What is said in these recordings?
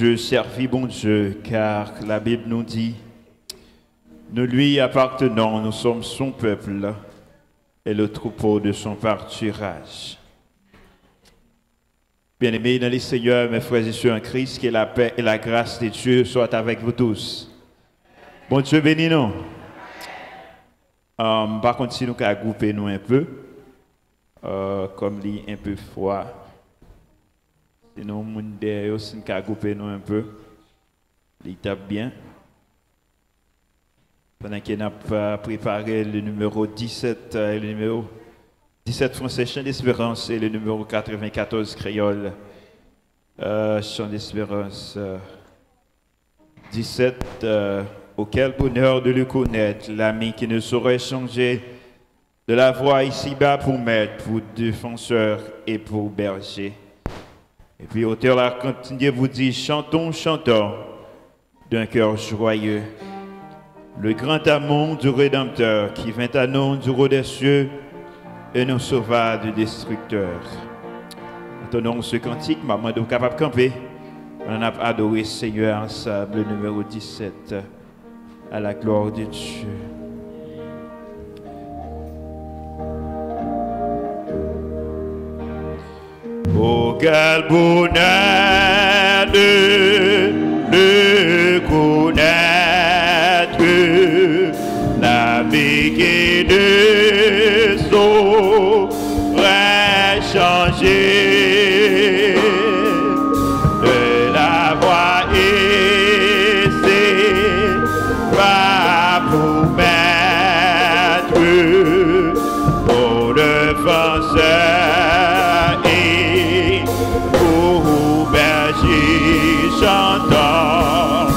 Dieu, servis bon Dieu, car la Bible nous dit, nous lui appartenons, nous sommes son peuple et le troupeau de son pâturage. Bien-aimés dans les Seigneurs, mes frères et sœurs en Christ, que la paix et la grâce de Dieu soient avec vous tous. Bon Dieu bénis nous. Par contre, si nous pouvons grouper nous un peu, comme il un peu froid, sinon, nous pouvons grouper nous un peu, il tape bien. Pendant qu'il a préparé le numéro 17, le numéro 17 français, Chant d'Espérance, et le numéro 94 créole, Chant d'Espérance 17, auquel bonheur de le connaître, l'ami qui ne saurait changer de la voix ici-bas pour maître, pour défenseur et pour berger. Et puis auteur là continue vous dit, chantons, chantons, d'un cœur joyeux. Le grand amour du Rédempteur qui vint à nous du haut des cieux et nous sauva du destructeur. Entendons ce cantique, maman de capable de camper. On a adoré Seigneur ensemble, le numéro 17, à la gloire de Dieu. Au quel bonheur de le connaître, la vie qui ne saurait changer, de la voix et c'est pas pour mettre pour défenseur et pour berger, chantons,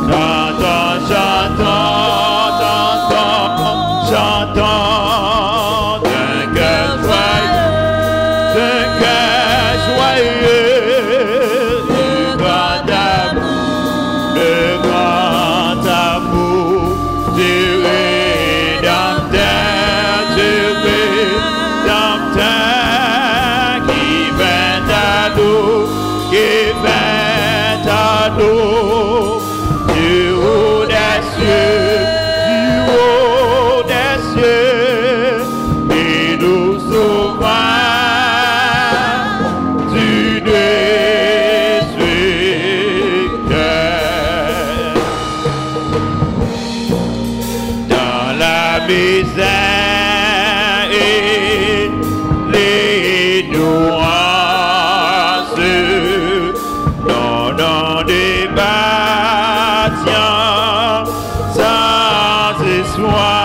chantons, chantons. Chantons d'un cœur joyeux, le grand amour du Rédempteur, qui vint à nous, du haut des cieux. Et nous sauvera du destructeur. Dans la misère et les nuances, non débattions sans espoir.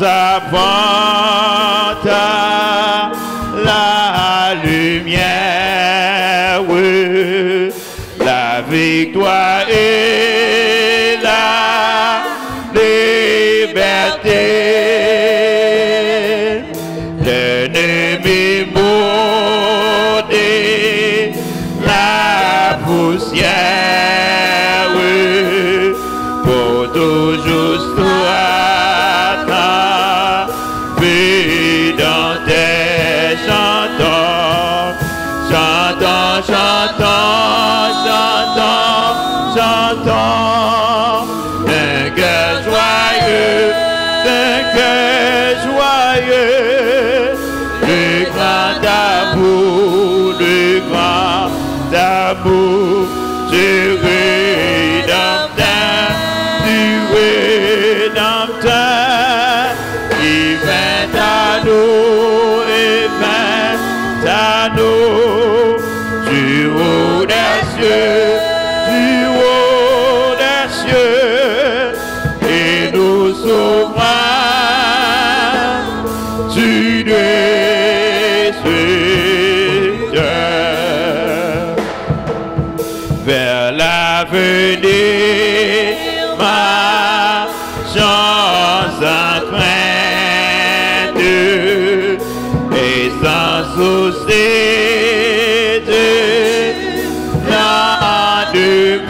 Avance la lumière, la victoire et la liberté. L'ennemi maudit, la poussière, pour toujours chantons, d'un cœur joyeux, tu destructeur. Vers l'avenir, ma chance sans crainte et sans souci de lendemain.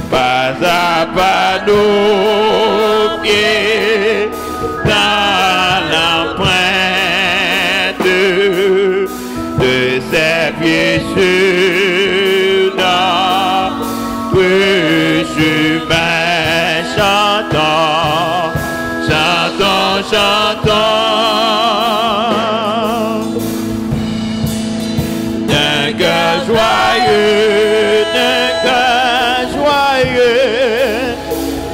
Pas à pas nos pieds dans l'empreinte de ses pieds sur notre chemin. Chantons, chantons, chantons d'un cœur joyeux, d'un cœur joyeux,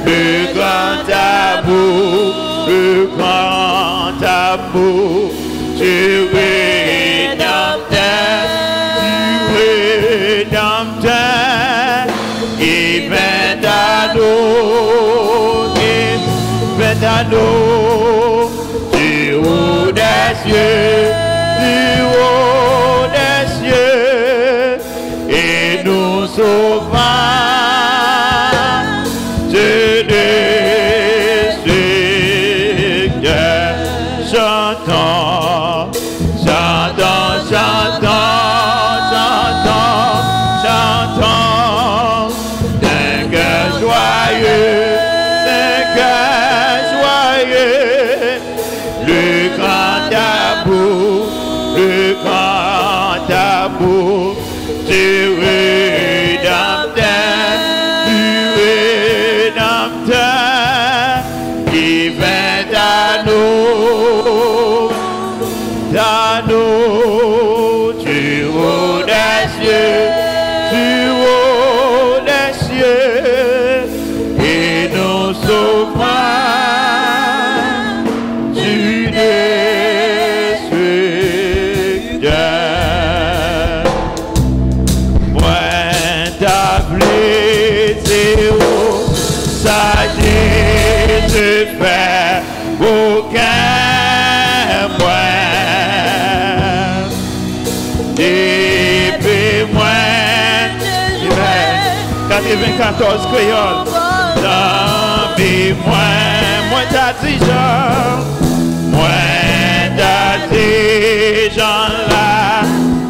le grand amour, le grand amour, tu rédempteur, il vint à nous, du haut des cieux, et nous sauvera de destructeur. Chantons, chantons, chantons, chantons, chantons d'un cœur joyeux, d'un cœur joyeux, le grand amour, le grand amour du rédempteur, qui vint à nous, du haut des cieux, et nous sauvera du destructeur. Moi t'appelé Théo, sagesse de faire aucun moyen. Depuis moi, 94 créoles, dans mes moi t'as dit Jean, moi t'as dit Jean la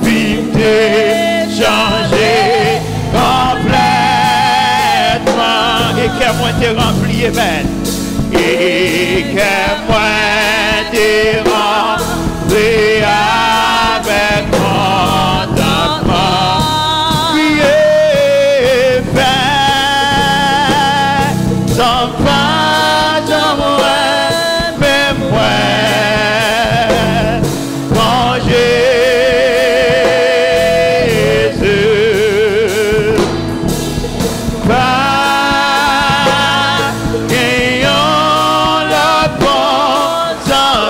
vie t'est changée complètement, et que moi t'es rempli, amen, et que moi t'es rempli avec contentement. Sans pas j'en même moi, quand Jésus pas ayant la porte dans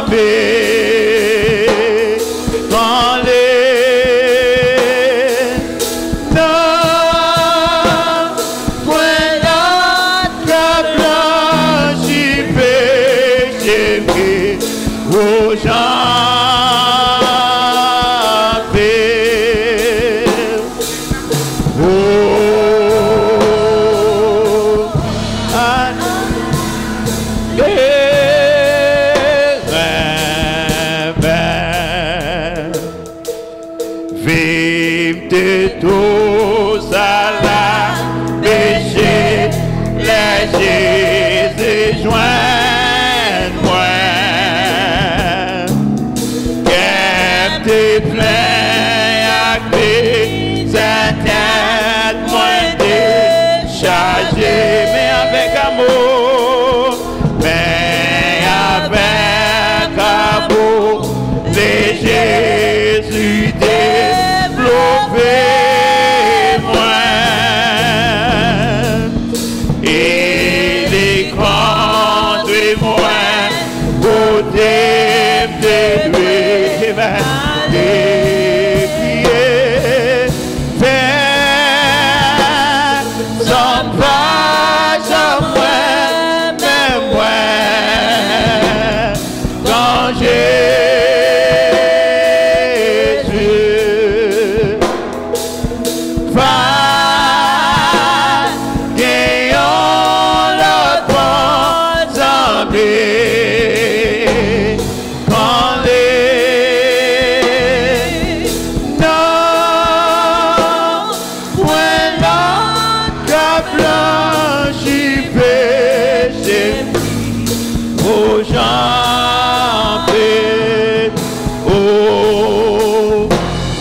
aux gens faits. Oh, vive de tous à la péché, les Jésus joignent-moi. T'es plein à clé, sa tête moins déchargée, mais avec amour, les Jésus développé moi, et les grands de moi, côté de lui. Sans pas, sans moi, mais moi. aux gens paix, oh,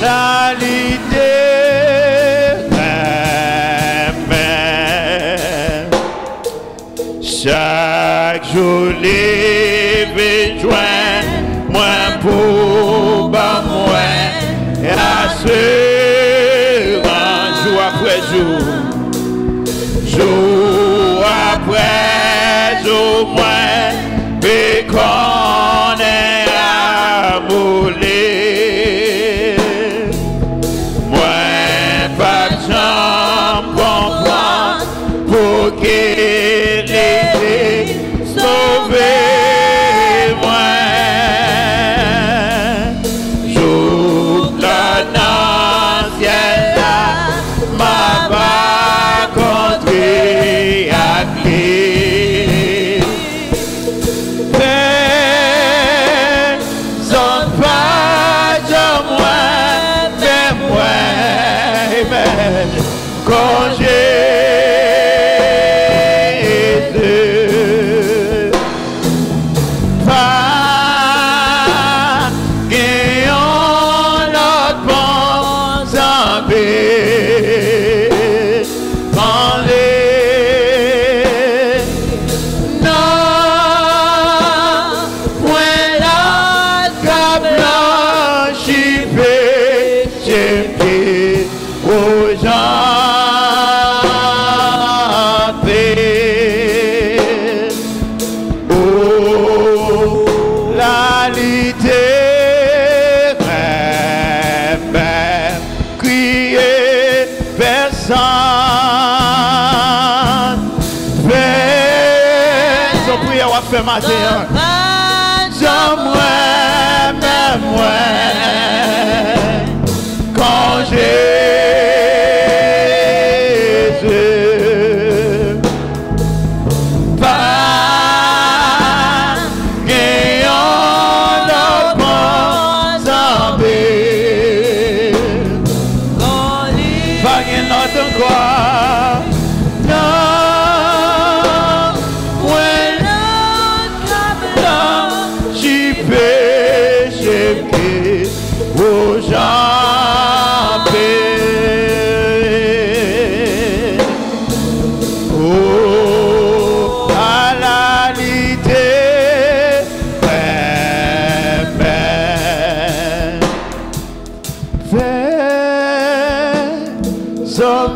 la l'éternel. Chaque jour, les joint, moins pour bas, moins, et à ce jour après jour, jour après jour, moins, mais qu'on est amoulé, moins pas de chambre comprendre pour qu'il ait sauvé. Quand Jésus pas gagnant notre bon zambé, quand les non, when la blanchi péché aux gens. Fait matin, j'aimerais même moi quand Jésus pas gagnant notre bon zambé, pas gagnant notre quoi. Aux gens paix, oh, à la l'éternel. Faisons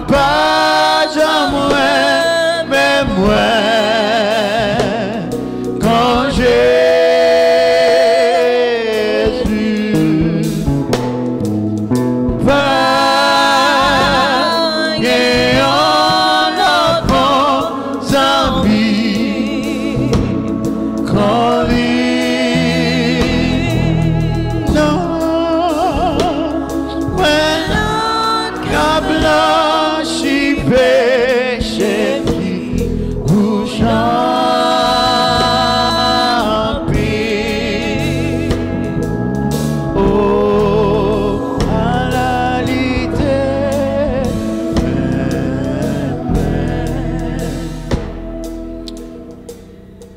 pas jamais, mais moi, quand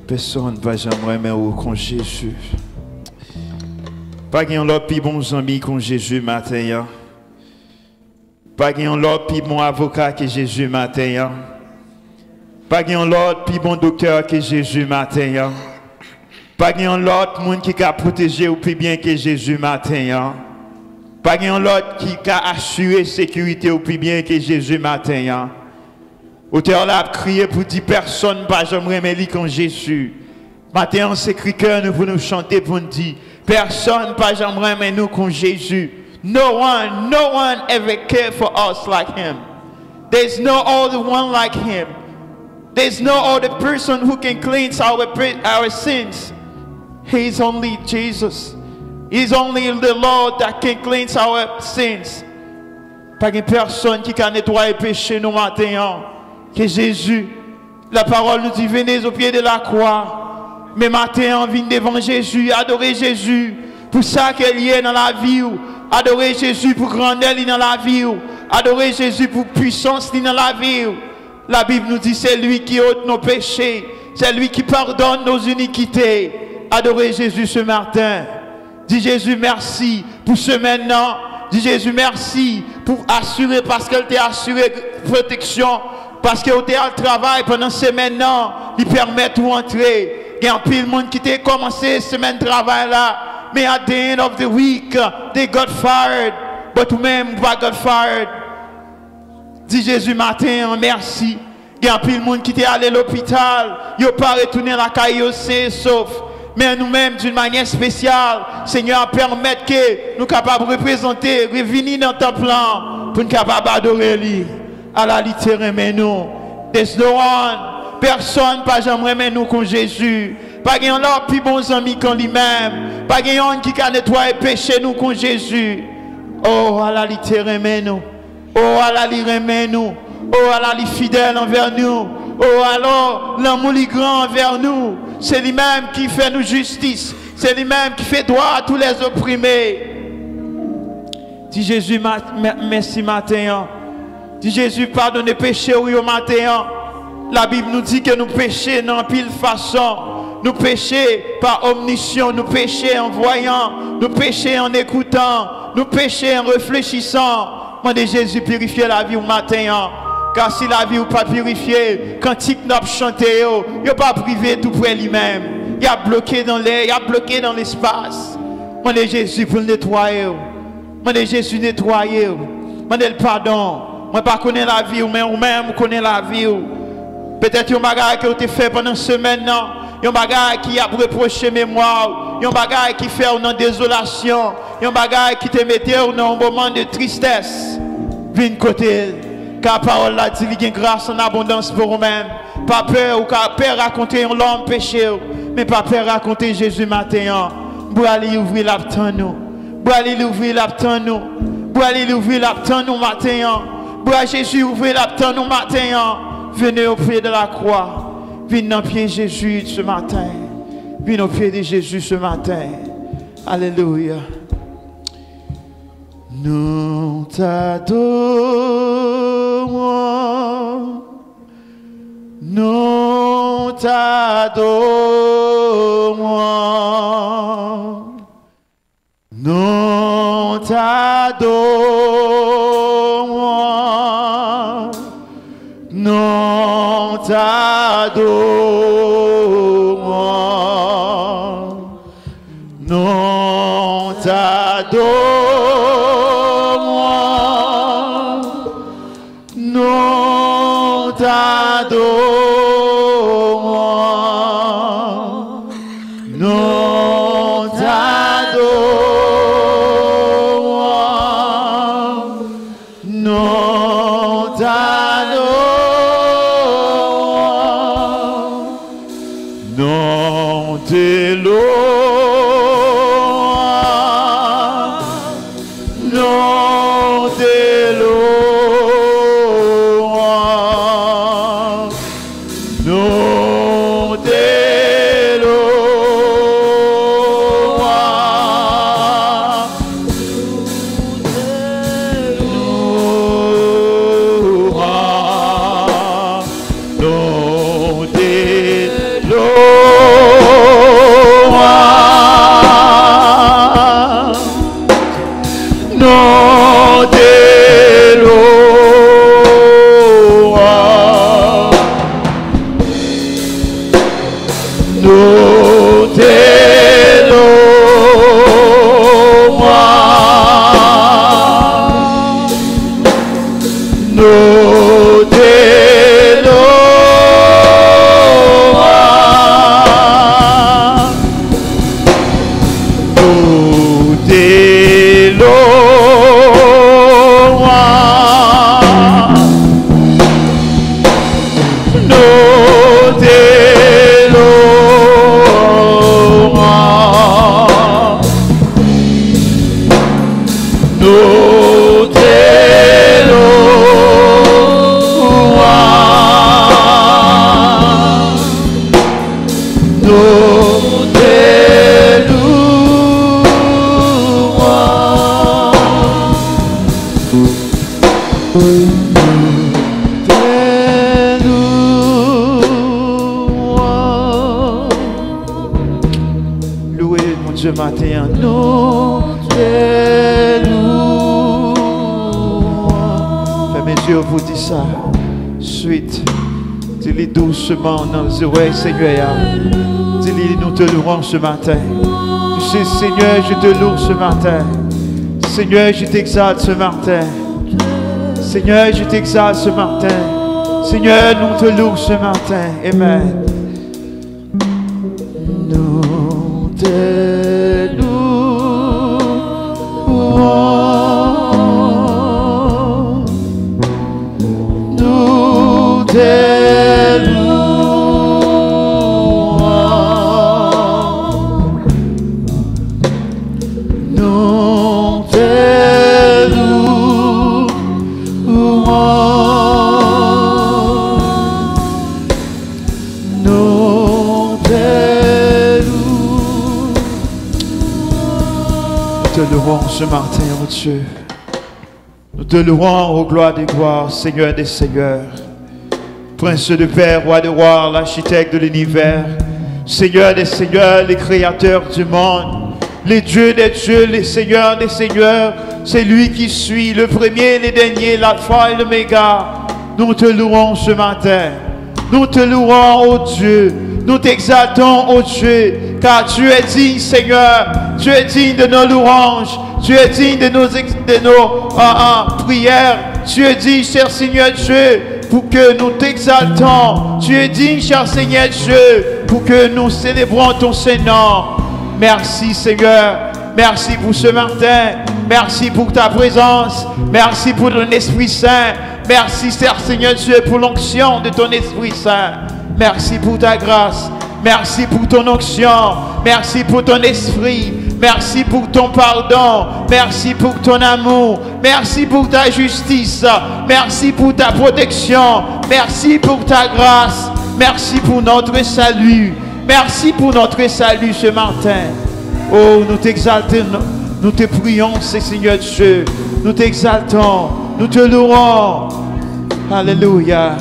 personne ne va jamais aimer comme Jésus. Pas qu'il y ait l'autre plus bon ami comme Jésus matin. Pas qu'il y ait l'autre plus bon avocat que Jésus matin. Pas qu'il y ait l'autre plus bon docteur que Jésus matin. Pas qu'il y ait l'autre monde qui a protégé ou plus bien que Jésus matin. Pas qu'il y ait l'autre qui a assuré sécurité ou plus bien que Jésus matin. Auteur là a crié pour dire personne pas jamais aimer comme Jésus. Matin on s'écrit cœur nous pour nous chanter pour nous dire personne pas jamais aimer nous comme Jésus. No one ever cared for us like him. There's no other one like him. There's no other person who can cleanse our sins. He's only Jesus. He's only the Lord that can cleanse our sins. Pas une personne qui peut nettoyer péché nous matin. Que Jésus, la parole nous dit venez au pied de la croix. Mais matin on vient devant Jésus, adorer Jésus pour ça qu'il est dans la vie. Adorer Jésus pour grandeur dans la vie. Adorer Jésus pour puissance dans la vie. La Bible nous dit c'est lui qui ôte nos péchés. C'est lui qui pardonne nos iniquités. Adorez Jésus ce matin. Dis Jésus merci pour ce maintenant. Dis Jésus merci pour assurer, parce qu'elle t'a assuré protection. Parce que tu as le travail pendant ce maintenant. Il permet de rentrer. Il y a un pile de monde qui t'a commencé semaine de travail là. Mais at the end of the week, they got fired. But même pas got fired. Dis Jésus matin, merci. Il y a un pile de monde qui est allé à l'hôpital. Il n'a pas retourné à la caille, sauf. Mais nous-mêmes, d'une manière spéciale, Seigneur, permettre que nous capables de représenter, revenir dans ton plan, pour nous capables d'adorer lui. À la littérature, mais nous. There's no one. Personne, pas jamais nous comme Jésus. Pas qu'il y ait l'autre plus bons amis qu'en lui-même. Pas qu'il y ait un qui a nettoyé péché nous comme Jésus. Oh, à la littérature, mais nous. Oh, à la littérature, nous. Oh, Allah est fidèle envers nous. Oh, alors, l'amour est grand envers nous. C'est lui-même qui fait nous justice. C'est lui-même qui fait droit à tous les opprimés. Dis Jésus, merci matin. Dis Jésus, pardonne les péchés au matin. La Bible nous dit que nous péchons dans pile façon. Nous péchons par omniscience. Nous péchons en voyant. Nous péchons en écoutant. Nous péchons en réfléchissant. Demandez Jésus purifier la vie au matin. Car si la vie n'est pas purifiée, quand il n'a pas chanté, il n'est pas privé tout près lui-même. Il a bloqué dans l'air, il a bloqué dans l'espace. Demandez Jésus pour le nettoyer. Demandez Jésus nettoyer. Demandez le pardon. Moi ne connais pas la vie, mais moi-même connais la vie. Peut-être qu'il y a un bagage qui a été fait pendant une semaine. Il y a un bagage qui a reproché mémoire. Il y a un bagage qui fait une désolation. Il y a un bagage qui te mettait dans un moment de tristesse. Viens côté. Car la parole a dit qu'il y a grâce en abondance pour vous-même. Pas peur ou car peur raconter l'homme péché. Mais pas peur raconter Jésus matin. Pour aller ouvrir la porte nous. Pour aller ouvrir la porte nous. Pour aller ouvrir la porte nous matin. Pour Jésus ouvrir la porte nous matin. Venez au pied de la croix. Venez au pied de Jésus ce matin. Venez au pied de Jésus ce matin. Alléluia. Nous t'adorons. Nous t'adorons. Nous t'adorons. Nous t'adorons. Nous t'adorons. Nous t'adorons. Nous t'adorons. Nous t'adorons. Nous t'éloignons. Nous t'éloignons. Nous Dieu matin. Nous te louons. Fermez les yeux pour dire ça. Suite. Dis-le doucement dans les oreilles, Seigneur. Dis-le, nous te louons ce matin. Tu sais, Seigneur, je te loue ce matin. Seigneur, je t'exalte ce matin. Seigneur, je t'exalte ce matin. Seigneur, nous te louons ce matin. Amen. Nous te louons. Nous te louons. Nous te louons. Nous te louons ce matin, oh Dieu. Nous te louons, ô gloire des gloires, Seigneur des seigneurs. Prince de paix, roi de rois, l'architecte de l'univers. Seigneur des seigneurs, les créateurs du monde. Les dieux des dieux, les seigneurs des seigneurs. C'est lui qui suit, le premier, le dernier, l'alpha et l'oméga. Nous te louons ce matin. Nous te louons, ô Dieu. Nous t'exaltons, ô Dieu, car tu es digne, Seigneur. Tu es digne de nos louanges. Tu es digne de nos prières. Tu es digne, cher Seigneur Dieu, pour que nous t'exaltons. Tu es digne, cher Seigneur Dieu, pour que nous célébrons ton Saint-Nom. Merci, Seigneur. Merci pour ce matin. Merci pour ta présence. Merci pour ton Esprit Saint. Merci, cher Seigneur Dieu, pour l'onction de ton Esprit Saint. Merci pour ta grâce. Merci pour ton onction. Merci pour ton esprit. Merci pour ton pardon. Merci pour ton amour. Merci pour ta justice. Merci pour ta protection. Merci pour ta grâce. Merci pour notre salut. Merci pour notre salut ce matin. Oh, nous t'exaltons. Nous te prions, Seigneur Dieu. Nous t'exaltons. Nous te louons. Hallelujah.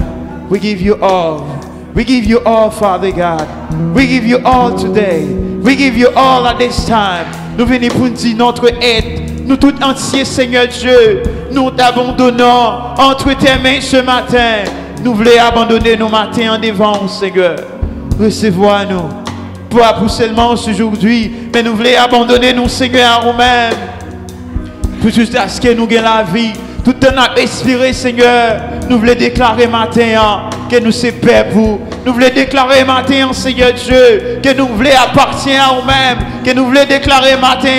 We give you all. We give you all, Father God. We give you all today. We give you all at this time. Nous venons pour dire notre aide. Nous tout entiers, Seigneur Dieu. Nous t'abandonnons entre tes mains ce matin. Nous voulons abandonner nos matins en devant, Seigneur. Recevoir-nous. Pas pour seulement aujourd'hui, mais nous voulons abandonner nos Seigneur à nous-mêmes. Pour jusqu'à ce que nous gagnons la vie. Tout en a expiré, Seigneur. Nous voulons déclarer matin que nous sommes paix pour. Nous voulons déclarer matin, Seigneur Dieu, que nous voulons appartenir à nous-mêmes. Que nous voulons déclarer matin,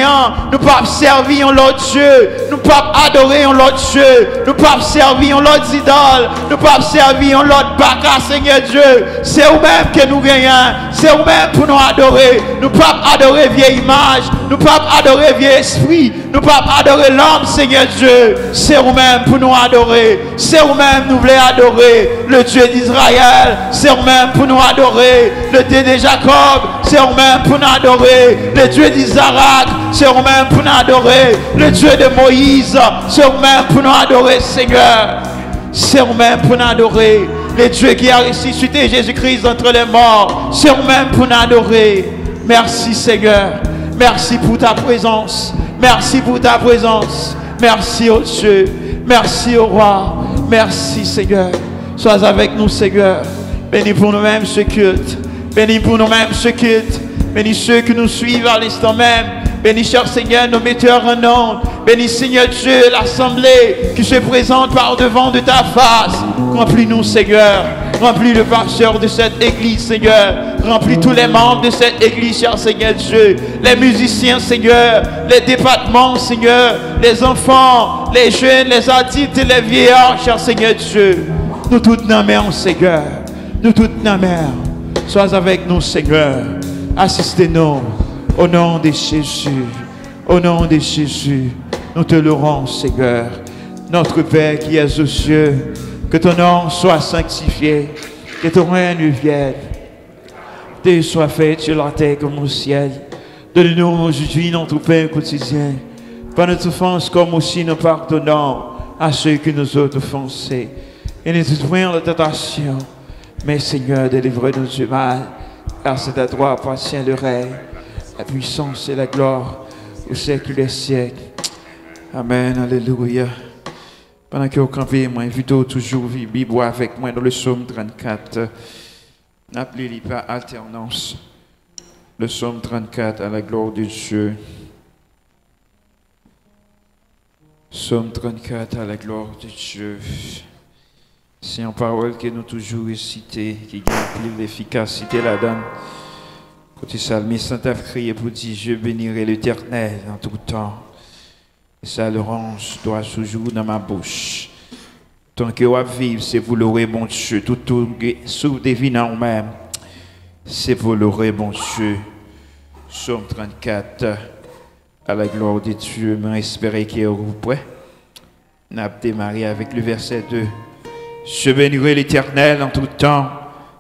nous ne pouvons pas servir l'autre Dieu. Nous ne pouvons pas adorer l'autre Dieu. Nous ne pouvons pas servir l'autre idole. Nous ne pouvons pas servir l'autre baka, Seigneur Dieu. C'est nous-mêmes que nous gagnons. C'est nous-mêmes pour nous adorer. Nous ne pouvons pas adorer vieille image. Nous ne pouvons pas adorer vieil esprit. Nous ne pouvons pas adorer l'homme, Seigneur Dieu. C'est nous-mêmes pour nous adorer. C'est nous-mêmes nous voulons adorer le Dieu d'Israël. C'est nous-mêmes pour nous adorer le Dieu de Jacob. C'est nous-mêmes pour nous adorer le Dieu d'Isaac. C'est nous-mêmes pour nous adorer le Dieu de Moïse. C'est nous-mêmes pour nous adorer, Seigneur. C'est nous-mêmes pour nous adorer le Dieu qui a ressuscité Jésus-Christ entre les morts. C'est nous-mêmes pour nous adorer. Merci, Seigneur. Merci pour ta présence. Merci pour ta présence. Merci, ô Dieu. Merci, ô Roi. Merci, Seigneur. Sois avec nous, Seigneur. Bénis pour nous-mêmes ce culte. Bénis pour nous-mêmes ce culte. Bénis ceux qui nous suivent à l'instant même. Bénis, cher Seigneur, nos metteurs en ondes. Bénis, Seigneur Dieu, l'assemblée qui se présente par devant de ta face. Remplis-nous, Seigneur. Remplis le pasteur de cette église, Seigneur. Remplis tous les membres de cette église, cher Seigneur Dieu. Les musiciens, Seigneur. Les départements, Seigneur. Les enfants, les jeunes, les adultes et les vieillards, cher Seigneur Dieu. Nous toutes nos mains, Seigneur. Nous toutes nos mains. Sois avec nous, Seigneur. Assistez-nous. Au nom de Jésus. Au nom de Jésus. Nous te louons, Seigneur. Notre Père qui es aux cieux. Que ton nom soit sanctifié. Que ton règne vienne. Que soit fait sur la terre comme au ciel. Donne-nous aujourd'hui notre pain quotidien. Par notre offense comme aussi nous pardonnons à ceux qui nous ont offensés. Et ne nous point la tentation. Mais Seigneur, délivre-nous du mal. Car c'est à toi appartient le règne, la puissance et la gloire au siècle des siècles. Amen, alléluia. Pendant que vous campez, moi, invite toujours Bible avec moi dans le psaume 34. N'appelez-les pas alternance. Le psaume 34 à la gloire de Dieu. Psaume 34 à la gloire de Dieu. C'est une parole que nous toujours récité, qui gagne l'efficacité là-dedans. Côté psalmiste, Saint a crié pour dire: je bénirai l'Éternel en tout temps. Et sa louange doit toujours dans ma bouche. Tant que vous vivre, c'est pour l'aurer, mon Dieu. Tout sous devinant même, c'est pour l'aurer, mon Dieu. Psaume 34, à la gloire de Dieu. Mais espérez qu'il y aura prêt. N'a pas démarré avec le verset 2. Je bénirai l'Éternel en tout temps.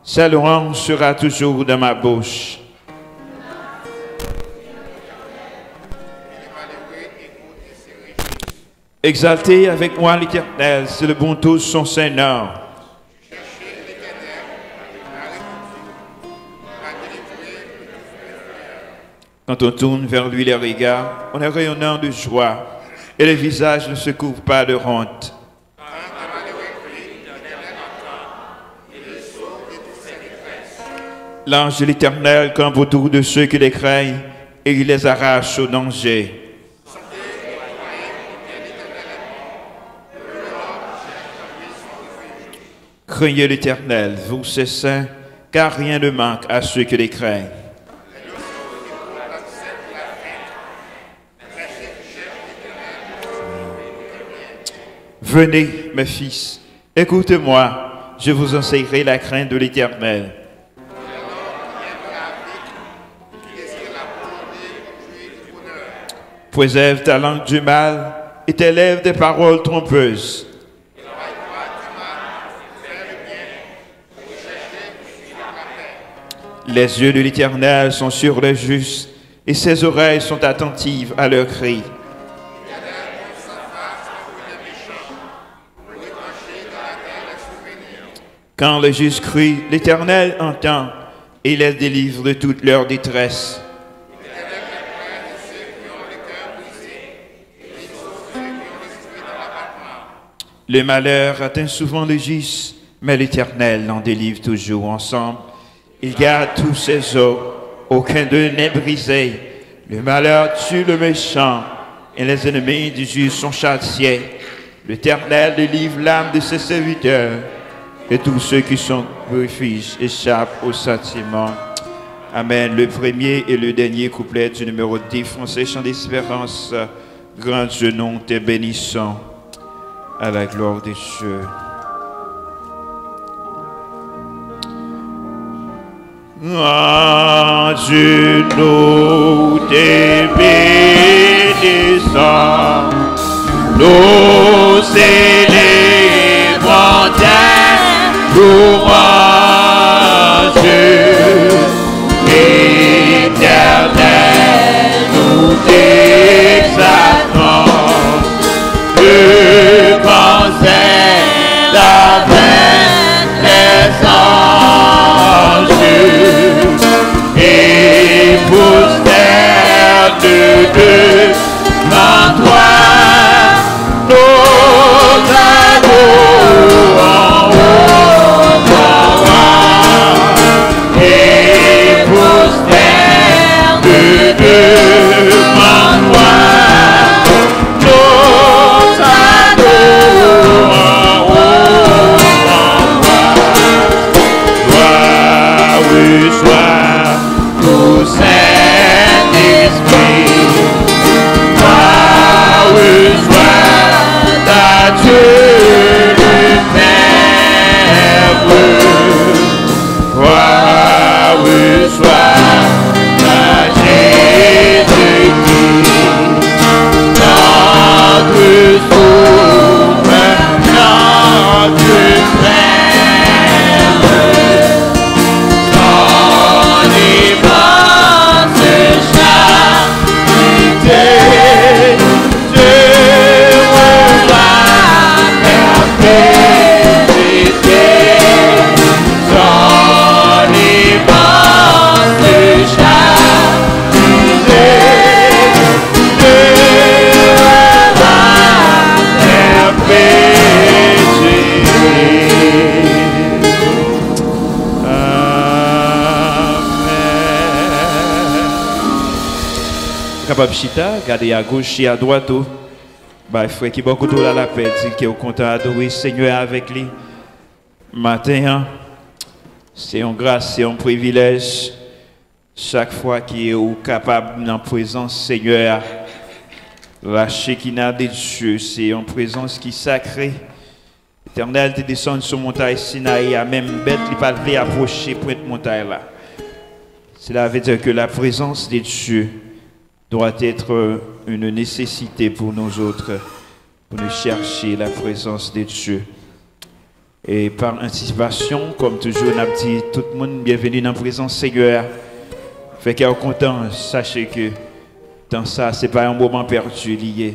Sa louange sera toujours dans ma bouche. Exaltez avec moi l'Éternel, c'est le bon Dieu son Seigneur. Quand on tourne vers lui les regards, on est rayonnant de joie et le visage ne se couvre pas de honte. L'ange de l'Éternel campe autour de ceux qui les craignent et il les arrache au danger. Craignez l'Éternel, vous ses saints, car rien ne manque à ceux qui les craignent. Venez, mes fils, écoutez-moi, je vous enseignerai la crainte de l'Éternel. Préserve ta langue du mal et tes lèvres des paroles trompeuses. Les yeux de l'Éternel sont sur les justes et ses oreilles sont attentives à leurs cris. Quand les justes crient, l'Éternel entend et les délivre de toute leur détresse. Le malheur atteint souvent le juste, mais l'Éternel en délivre toujours ensemble. Il garde tous ses os, aucun d'eux n'est brisé. Le malheur tue le méchant, et les ennemis du juste sont châtiés. L'Éternel délivre l'âme de ses serviteurs, et tous ceux qui sont refuges échappent au châtiment. Amen. Le premier et le dernier couplet du numéro 10, français, chant d'espérance. Grand Dieu, nous te bénissons, à la gloire des cieux. Ah, Dieu, nous te bénissons, nous célébrons ta louange, Éternel, nous t'exaltons, le concert avec les anges. Et posterne devant toi, nos amours en haut, et posterne devant toi, nos amours en haut, gloire soit tout Saint-Esprit, gloire soit à Dieu le Père, gloire soit à Jésus. capable chita, garder à gauche et à droite. Bah, frère qui beaucoup de la paix, dit qu'il est content d'adorer Seigneur avec lui. Matin, hein, c'est une grâce, c'est un privilège. Chaque fois qu'il est capable dans la présence Seigneur, la Shekinah de Dieu, c'est une présence qui est sacrée. L'Éternel te descend sur la montagne Sinaï, à même bête, il pas de approcher pour cette montagne là. Cela veut dire que la présence de Dieu doit être une nécessité pour nous autres, pour nous chercher la présence de Dieu. Et par anticipation, comme toujours, on a dit tout le monde bienvenue dans la présence Seigneur. Fait qu'il est content, sachez que dans ça, ce n'est pas un moment perdu lié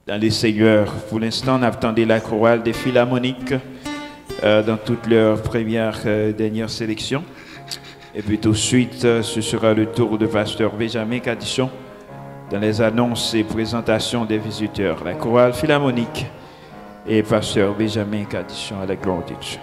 dans les Seigneurs. Pour l'instant, on attendait la chorale des Philharmoniques dans toute leur première, dernière sélection. Et puis tout de suite, ce sera le tour de Pasteur Benjamin Cadichon dans les annonces et présentations des visiteurs. La chorale Philharmonique et Pasteur Benjamin Cadichon à la gloire de Dieu.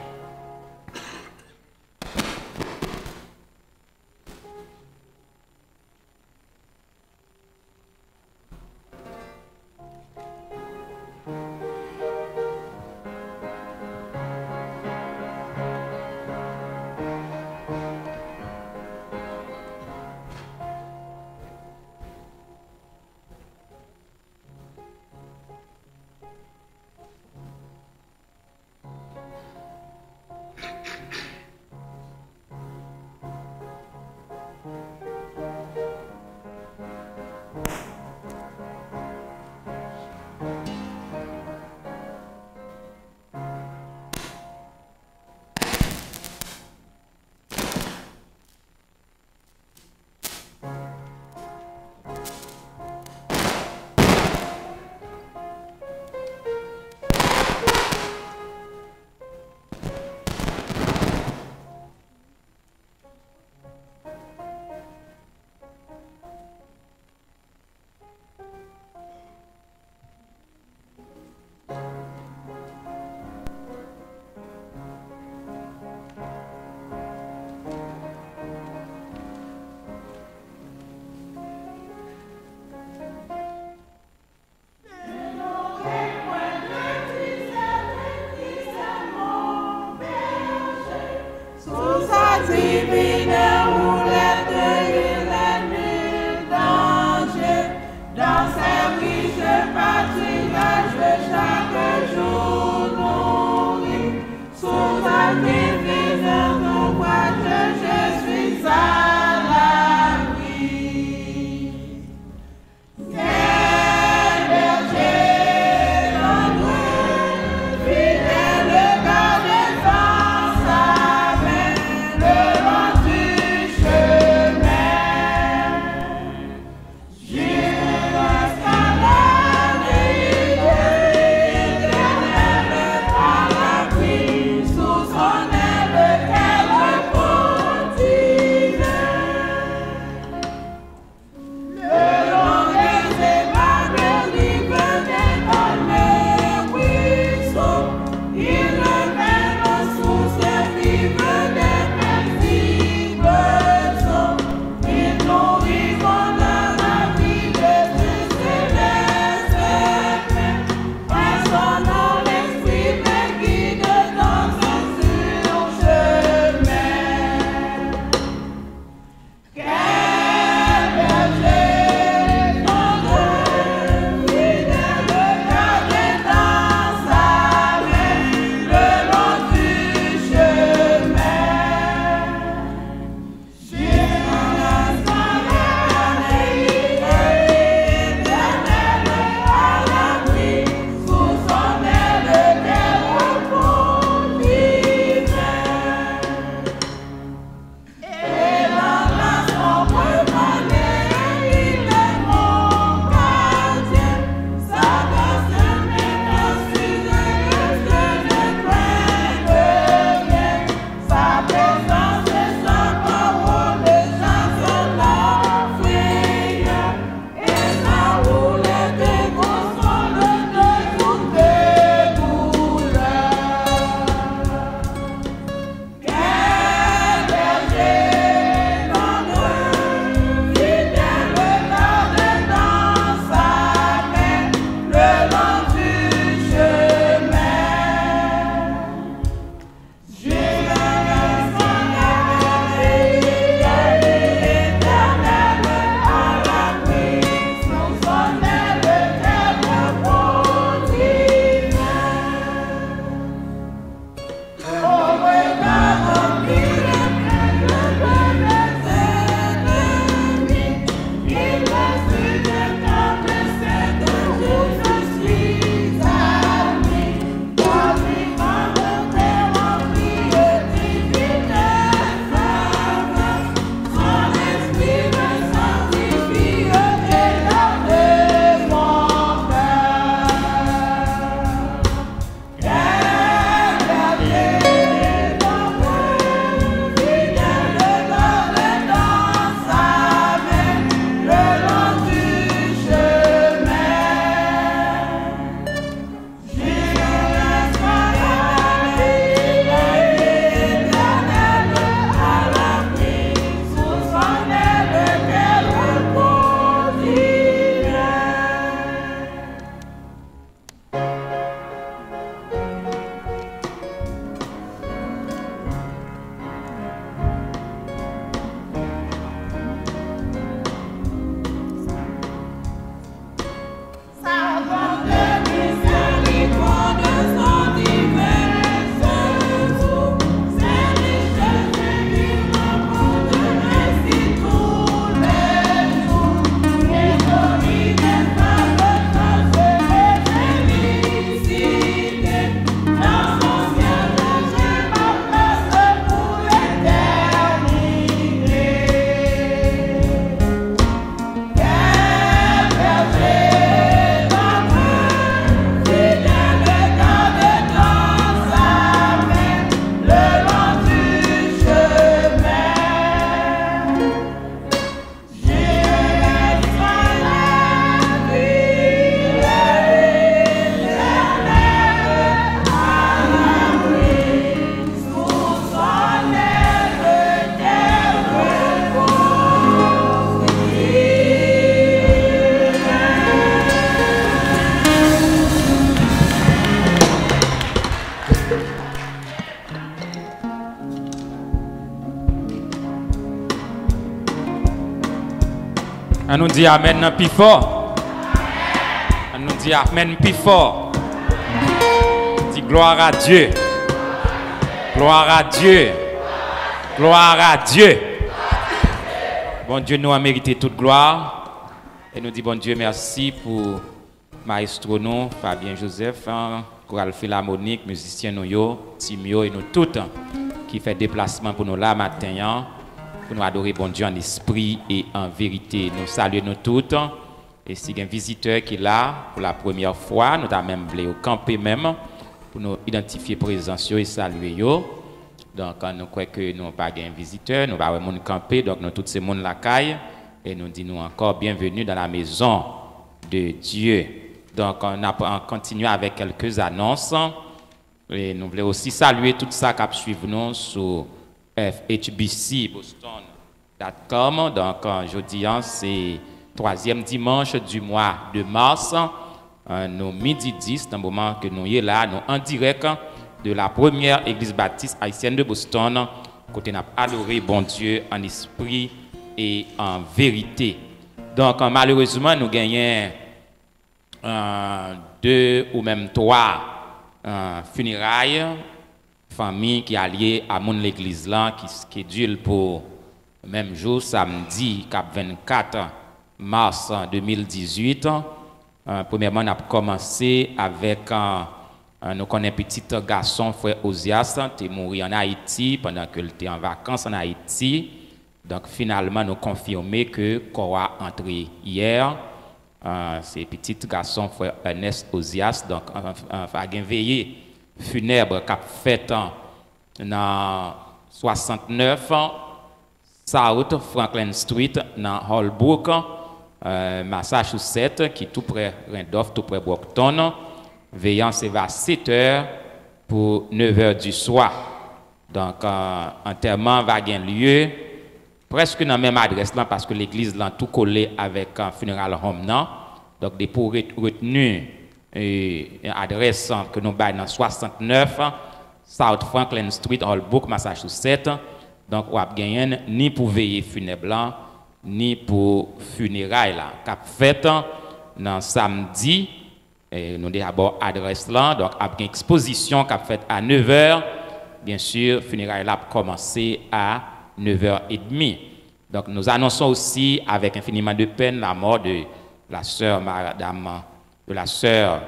On nous dit Amen plus fort. On nous dit Amen plus fort. Dis gloire à Dieu. Gloire à Dieu. Gloire à Dieu. Bon Dieu nous a mérité toute gloire. Et nous dit bon Dieu merci pour maestro nous, Fabien Joseph, chorale philharmonique, musicien nous, Timio et nous tous qui fait déplacement pour nous là matin. Pour nous adorer bon Dieu en esprit et en vérité. Nous saluons nous toutes. Et si il y a un visiteur qui est là pour la première fois, nous avons même voulu camper même pour nous identifier présence et saluer. Donc nous croyons que nous n'avons pas un visiteur, nous avons camper, donc nous tous ces monde la caille et nous disons encore bienvenue dans la maison de Dieu. Donc on continue avec quelques annonces et nous voulons aussi saluer tout ça qui suivent nous sur fhbcboston.com. Donc, jeudi, c'est troisième dimanche du mois de mars. Nous midi 10, dans le moment que nous sommes là, nous en direct de la première église baptiste haïtienne de Boston, côté nous adoré bon Dieu en esprit et en vérité. Donc, malheureusement, nous gagnons 2 ou même 3 funérailles. Famille qui est alliée à mon l'église là, qui schedule pour même jour, samedi, 24 mars 2018. Premièrement, on a commencé avec, nous connaissons un petit garçon, frère Osias, qui est mort en Haïti pendant qu'il était en vacances en Haïti. Donc finalement, nous confirmons que Kora a entré hier. C'est petit garçon, frère Ernest Osias. Donc, on va veiller funèbre qu'a fait dans 69 South Franklin Street dans Holbrook, Massachusetts, qui est tout près Randolph, tout près Brockton. Veillant c'est vers 7 h pour 9 h du soir. Donc enterrement va avoir lieu presque dans la même adresse là parce que l'église là tout collé avec un funeral home là. Donc des pour retenus et adresse que nous avons dans 69 South Franklin Street, Holbrook, Massachusetts. Donc, on a gagné ni pour veiller funèbre ni pour funérailles là. Cap fait dans samedi, et nous avons d'abord adresse là. Donc, on a une exposition qui a fait à 9 h. Bien sûr, funérailles là commencé à 9 h 30. Donc, nous annonçons aussi avec infiniment de peine la mort de la sœur Madame de la sœur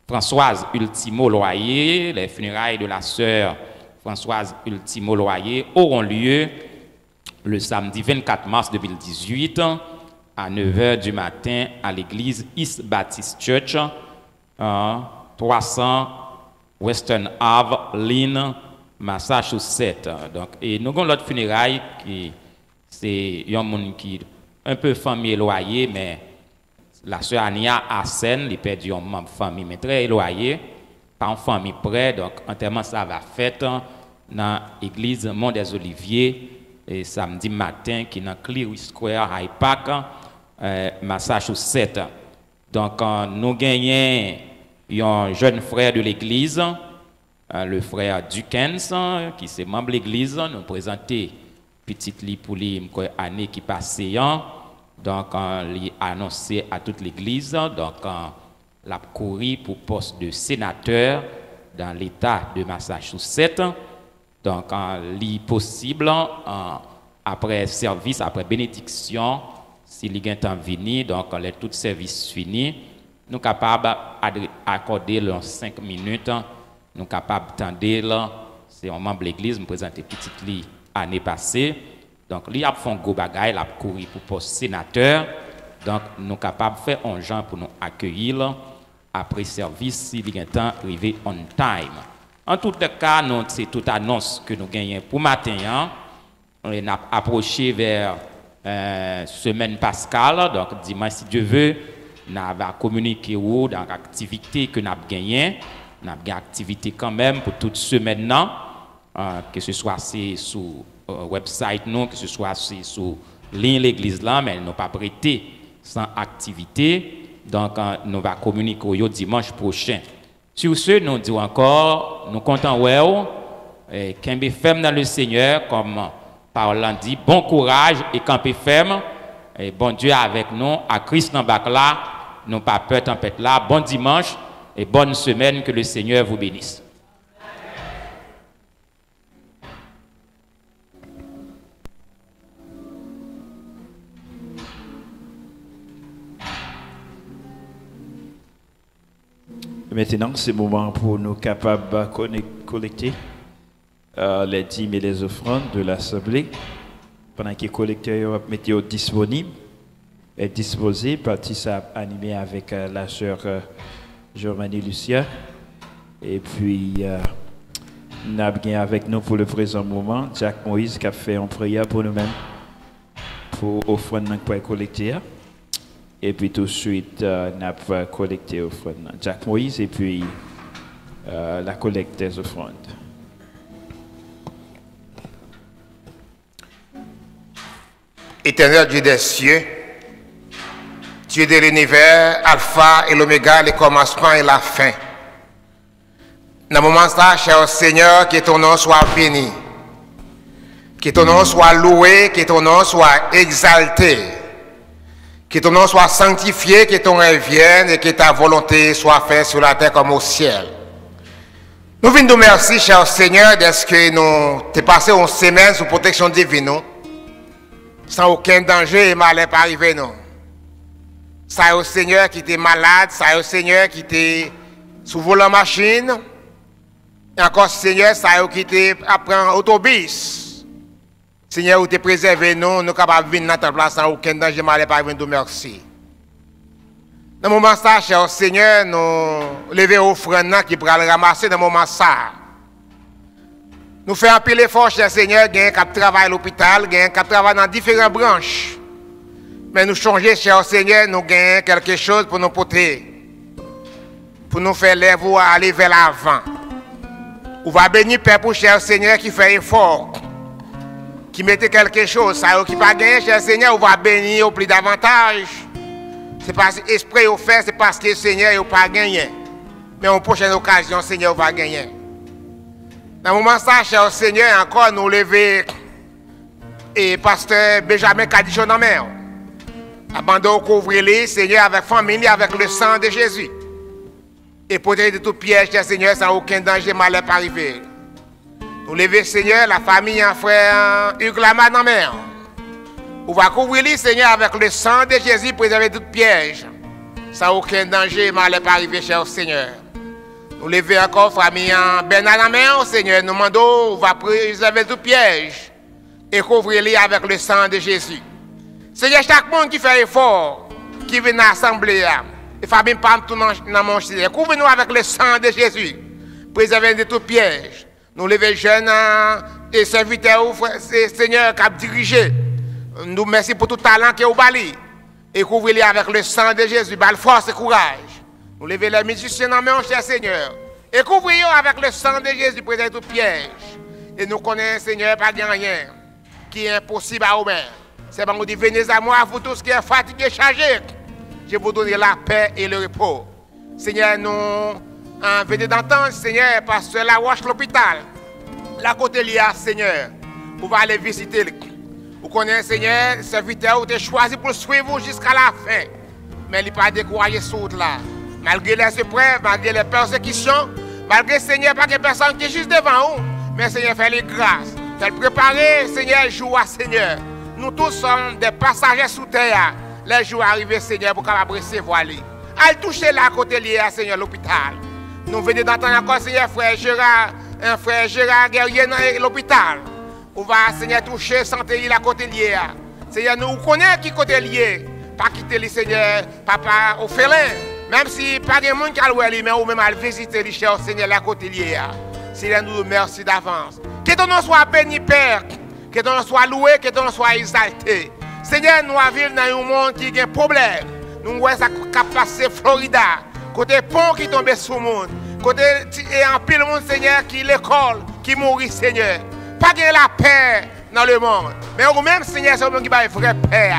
Françoise Ultimo Loyer. Les funérailles de la sœur Françoise Ultimo Loyer auront lieu le samedi 24 mars 2018 à 9 h du matin à l'église East Baptist Church, 300 Western Ave, Lynn, Massachusetts. Donc, et nous avons l'autre funéraille qui c'est un monde qui est un peu famille Loyer, mais la sœur Ania Arsène, il perdu un membre de famille, mais très éloigné, pas en famille près, donc enterrement ça va fait dans l'église Mont des Oliviers, et samedi matin, qui est dans Cleary Square, High Park, Massachusetts. Donc nous gagnons un jeune frère de l'église, le frère Dukens, qui est membre de l'église, nous présenter petite lit pour lui, année qui passait. Donc, il a annoncé à toute l'Église, donc, l'a couru pour poste de sénateur dans l'État de Massachusetts. Donc, il est possible, après service, après bénédiction, s'il y a un temps venu, donc, les tout service fini, nous sommes capables d'accorder 5 minutes, nous sommes capables d'attendre, c'est un membre de l'Église, nous présenter petite lit l'année passée. Donc, il a fait un gros bagage, il a couru pour poste sénateur. Donc, nous sommes capables de faire un genre pour nous accueillir après service s'il y a un temps arrivé on time. En tout cas, c'est toute annonce que nous gagnons pour matin. On a approché vers semaine pascale. Donc, dimanche, si Dieu veut, nous allons communiquer dans l'activité que nous avons gagnée. Nous avons une activité quand même pour toute semaine, que ce soit sur website non, que ce soit sur ligne l'église là, mais nous pas prêté sans activité. Donc nous va communiquer au dimanche prochain. Sur ce, nous disons encore, nous comptons et camper ferme dans le Seigneur, comme parlant dit, bon courage et camper ferme. Et bon Dieu avec nous, à Christ dans bac là, non pas peur tempête là. Bon dimanche et bonne semaine, que le Seigneur vous bénisse. Maintenant, c'est le moment pour nous capables de collecter les dîmes et les offrandes de l'Assemblée. Pendant que les collecteurs mettent disponibles et disposés, partie ça animé avec la sœur Germanie Lucia. Et puis, nous avons avec nous pour le présent moment Jacques Moïse qui a fait une prière pour nous-mêmes pour offrande pour collecter. Et puis tout de suite, nous avons collecté offrande. Jacques Moïse et puis la collecte des offrandes. Éternel Dieu des cieux, Dieu de l'univers, Alpha et l'Oméga, le commencement et la fin. Dans le moment là, cher Seigneur, que ton nom soit béni, que ton nom soit loué, que ton nom soit exalté, que ton nom soit sanctifié, que ton règne vienne et que ta volonté soit faite sur la terre comme au ciel. Nous venons de merci, cher Seigneur, d'être que nous t'es passé une semaine sous protection divine, sans aucun danger et malheur pas arrivé nous. Ça au Seigneur qui était malade, ça au Seigneur qui était sous volant machine, et encore Seigneur, ça qui était après autobus. Seigneur, où tu préservé nous, nous capables de venir dans ta place sans aucun danger, malheur pas arrivé nous, merci. Dans le moment ça, cher Seigneur, nous levons offrande qui pourra le ramasser dans le moment ça. Nous faisons un peu l'effort, cher Seigneur, il y a un qui travaille à l'hôpital, il y a un qui travaille dans différentes branches. Mais nous changer, cher Seigneur, nous gagnons quelque chose pour nous porter. Pour nous faire lever aller vers l'avant. On va bénir Père pour cher Seigneur qui fait effort. Qui mettait quelque chose, ça qui pas gagné, cher Seigneur, on va bénir au plus davantage. C'est parce que l'esprit au fait, c'est parce que le Seigneur n'a pas gagné. Mais en prochaine occasion, Seigneur va gagner. Dans le moment ça, cher Seigneur, encore nous lever et pasteur Benjamin Kadichon dans la mer. Abandon couvrir-les, Seigneur, avec famille, avec le sang de Jésus. Et protéger de tout piège, cher Seigneur, sans aucun danger malheur pas arriver. Nous lever, Seigneur, la famille en frère Hugues Lama dans la mer. On va couvrir-les, Seigneur, avec le sang de Jésus, préserver tout piège. Sans aucun danger malheur pas arriver, cher Seigneur. Nous lever encore, famille en Bernard dans la mer, Seigneur, nous demandons, on va préserver tout piège. Et couvrir-les avec le sang de Jésus. Seigneur, chaque monde qui fait effort, qui vient à l'assemblée, et Fabien Pam tout dans mon Seigneur, couvre-nous avec le sang de Jésus, préserver de tout piège. Nous les jeunes et serviteurs, Seigneur, qui a dirigé. Nous merci pour tout talent qui est au Bali. Et couvre-les avec le sang de Jésus, balle force et courage. Nous levons les musiciens dans mon cher Seigneur. Et couvrons avec le sang de Jésus, préserver tout piège. Et nous connaissons, Seigneur, pas de rien qui est impossible à vous-même. C'est bon, vous dites, venez à moi, vous tous qui êtes fatigués, chargés. Je vous donner la paix et le repos. Seigneur, nous venez d'entendre, Seigneur, pasteur Laroche l'hôpital. La côté liée, Seigneur, vous allez aller visiter. Vous connaissez, Seigneur, serviteur, vous avez choisi pour suivre jusqu'à la fin. Mais il n'est pas découragé sur là. Malgré les épreuves, malgré les persécutions, malgré, Seigneur, pas de personne qui est juste devant vous. Mais, Seigneur, fait les grâces. Fait préparer, Seigneur, jour à Seigneur. Nous tous sommes des passagers sous terre. Les jours arrivés, Seigneur, pour capable recevoir lui. Allez toucher là à côté lié à Seigneur l'hôpital. Nous venons d'entendre encore, Seigneur, frère Gérard Guerrier dans l'hôpital. On va, Seigneur, toucher santé à côté lié. Seigneur, nous connaissons qui côté lié. Pas quitter le Seigneur, papa, au félin. Même si pas de monde qui a loué, mais ou même à visiter le cher Seigneur la côté lié. Seigneur, nous remercions d'avance. Que ton nom soit béni, Père. Que ton nom soit loué, que ton nom soit exalté. Seigneur, nous vivons dans un monde qui a un problème. Nous voyons ça qui a passé Florida. Côté pont qui tombe sur le monde. Côté en pile monde, Seigneur, qui l'école, qui mourit, Seigneur. Pas de la paix dans le monde. Mais nous-mêmes, Seigneur, c'est le monde qui a une vraie paix.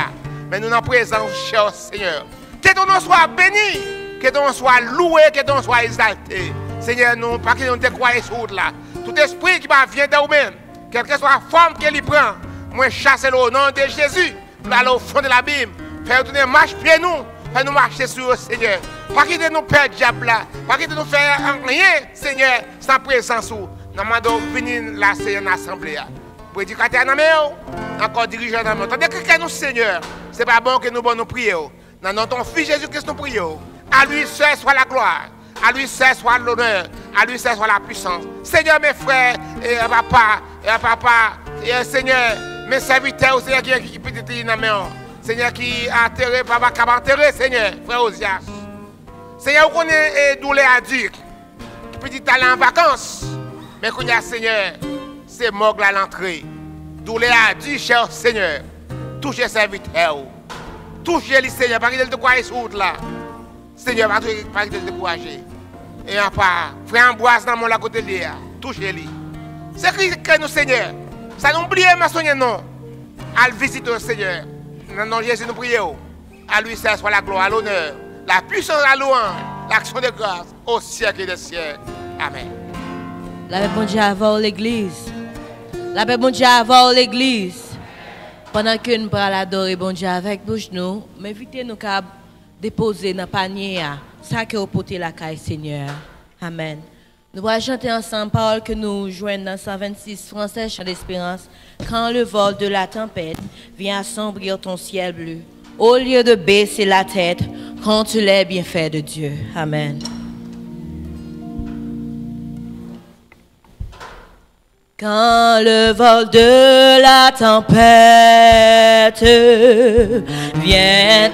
Mais nous en présence, cher Seigneur. Que ton nom soit béni. Que ton nom soit loué, que ton nom soit exalté. Seigneur, nous, pas que nous te croyons sur là. Tout esprit qui va venir de nous-mêmes. Quelle que soit la forme qu'il prend, moi chasse le nom de Jésus. Nous allons au fond de l'abîme. Faire tourner marche pied nous. Faire nous marcher sur le Seigneur. Pas quitter nous perdre diable là. Pas quitter nous faire rien, Seigneur, sans présence. Nous demandons venir là, Seigneur, dans l'assemblée. Prédicateur dans la encore dirigeant dans la tandis que nous, Seigneur, c'est pas bon que nous prions. Dans ton Fils Jésus-Christ, nous prions. À lui seul soit la gloire. À lui seul soit l'honneur. À lui seul soit la puissance. Seigneur, mes frères, et papa, et Seigneur, mes serviteurs, Seigneur, qui peut être dans la main. Seigneur, qui a enterré, papa, qui a enterré, Seigneur, frère Osias. Seigneur, vous connaissez douleur à dire, qui peut être aller en vacances. Mais qu'on y a, Seigneur, c'est mort à l'entrée. Douleur à dire, cher Seigneur, touchez serviteurs. Touchez-les, Seigneur, pas qu'il te croise sur route là. Seigneur, pas qu'il te décourager. Et en part, frère Ambroise dans mon la côté de lui, touchez-les. C'est que nous, Seigneur, ça nous oublie, ma soigne, non. À le visiter au Seigneur. Dans le nom de Jésus, nous prions. À lui, ça soit la gloire, l'honneur, la puissance, la louange, l'action de grâce au siècle des siècles. Amen. La paix bon Dieu avant l'église. La paix bon Dieu avant l'église. Pendant que nous parlons adorer bon Dieu avec bouche nous, m'invitez nous à déposer dans le panier ça que vous portez la caille Seigneur. Amen. Nous allons chanter ensemble parole que nous joignons dans 126 français chant d'espérance. Quand le vol de la tempête vient assombrir ton ciel bleu, au lieu de baisser la tête, compte les bienfaits de Dieu. Amen. Quand le vol de la tempête vient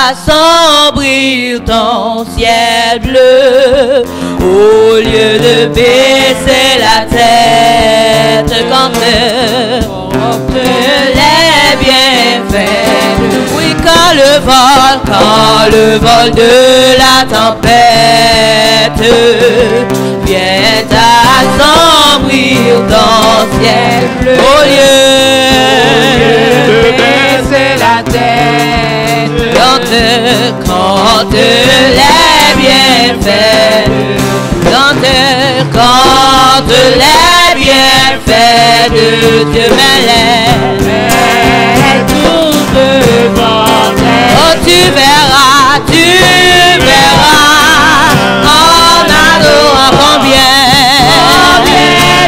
assombrir ton ciel bleu, au lieu de baisser la tête, quand les bienfaits, oui, quand le vol de la tempête vient assombrir ton ciel bleu, au lieu de baisser la tête, quand les bienfaits, quand les bienfaits de Dieu mêlent tout devant. Oh, tu verras, en adorant combien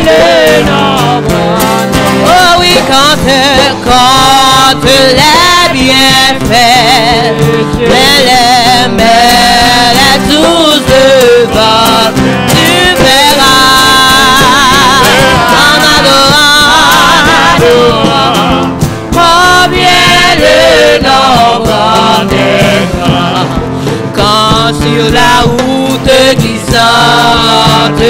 le nombre. Oh oui, quand les bienfaits mêlent tous devant, tu verras en adorant combien le nombre des grands. Quand sur la route glissante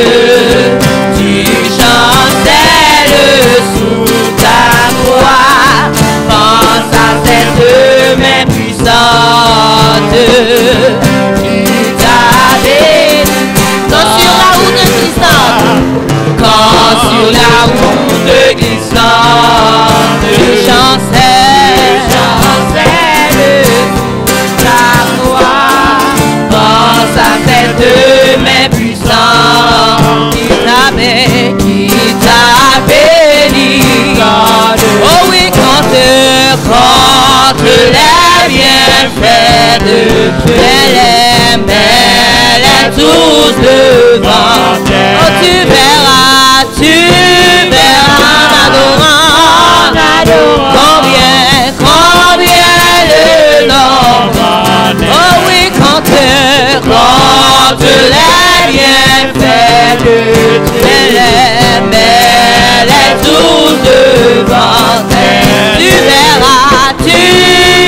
tu chancelles sous ta croix, pense à cette main puissante qui t'a béni. Quand sur la route glissante, quand sur la route glissante tu chancelles sous ta croix, pense à cette main puissante qui t'a béni. Oh oui, quand les bienfaits de Dieu mêlent tous devant. Oh, tu verras en adorant combien le nombre. Oh oui, quand les bienfaits de Dieu mêlent tous devant. Tu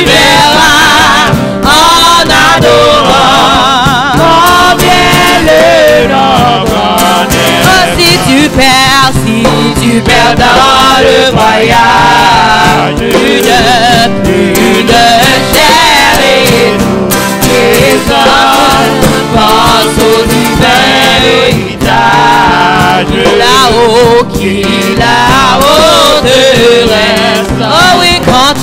verras en adorant combien le nombre. Oh, si tu perds dans le voyage une chair et pense au divin héritage là-haut qui là-haut te reste. Oh oui, quand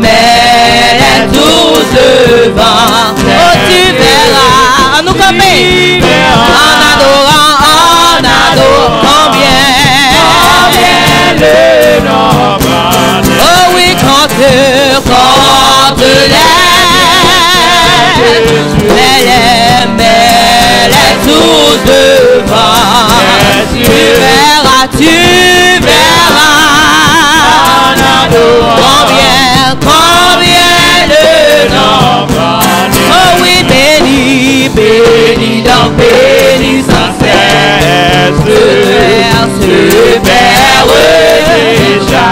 mêlent tous devant. Oh, tu verras, nous camper en adorant combien le nombre. Oh oui, quand les tous devant. Tu verras. Combien le nombre. Oh oui, béni, donc béni sans cesse. Super déjà.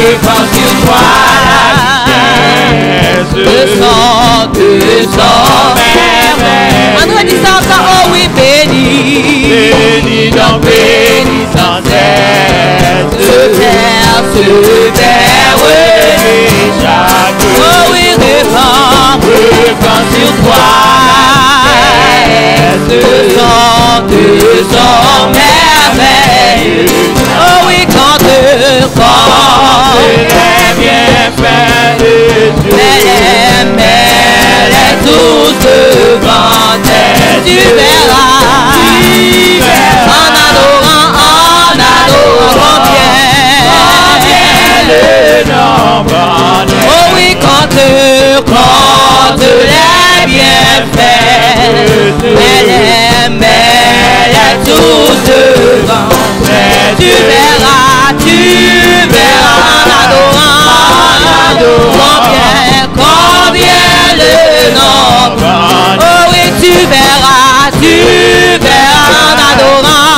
Répand sur toi la richesse. On doit dire ça encore, oh oui, béni, donc béni sans cesse. Super déjà. Oh oui, répand sur toi. Son merveilleux. Oh oui, quand les bienfaits de Dieu, les tous devant tes tu verras, en adorant combien le nombre. Oh oui, quand les bienfaits, les tous devant tu verras en adorant combien le nombre. Oh oui, tu verras en adorant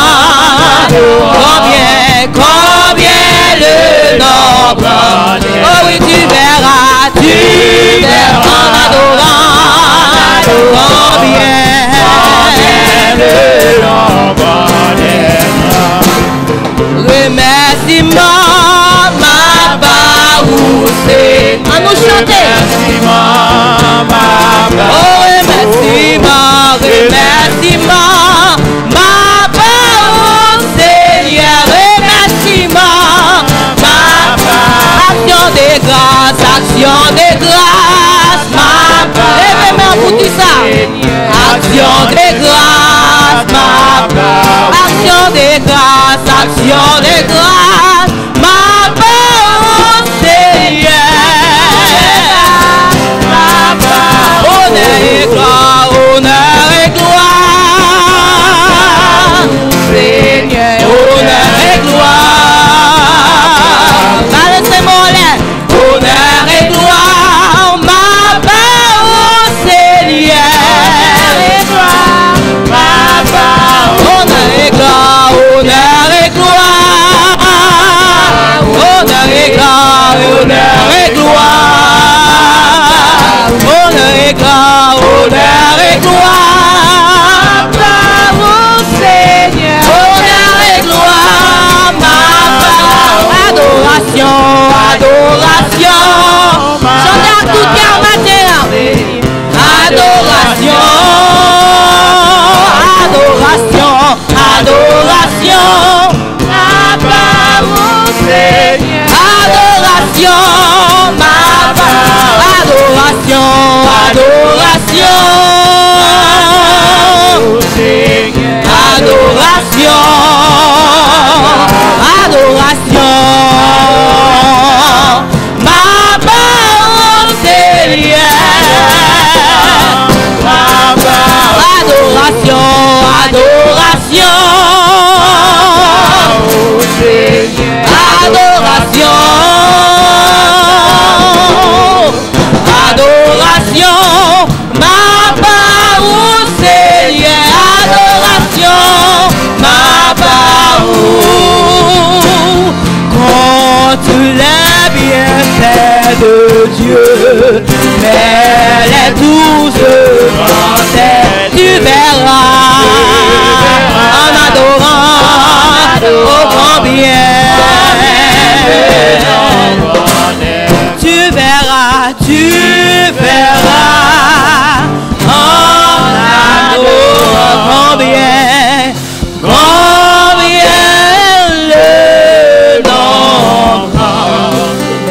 combien le nombre. Oh oui, tu verras en adorant combien le nombre. Remerciement ma barousse. À nous chanter. Oh remerciement ma barousse Seigneur. Remerciement ma action de grâce ma lève-moi pour tout ça. Action de grâce ma action de grâce ma parole Seigneur. Honneur et gloire Seigneur. Honneur et gloire. Laissez-moi là. Honneur et gloire ma parole Seigneur. Honneur et gloire. Honneur et gloire, honneur et gloire, honneur et gloire, honneur et gloire, honneur et gloire, bravo Seigneur, honneur et gloire, ma adoration, adoration, chantez à tout cœur matin, adoration, adoration, adoration, ma parole Seigneur. Adoration, ma parole. Adoration, adoration, Seigneur. Adoration, adoration, ma parole Seigneur. Ma parole. Adoration, adoration. Adoration, adoration, ma parole Seigneur. Adoration, ma parole. Contre les bienfaits de Dieu, mais les douze pensées tu verras en adorant oh combien. Tu verras en adorant combien le nombre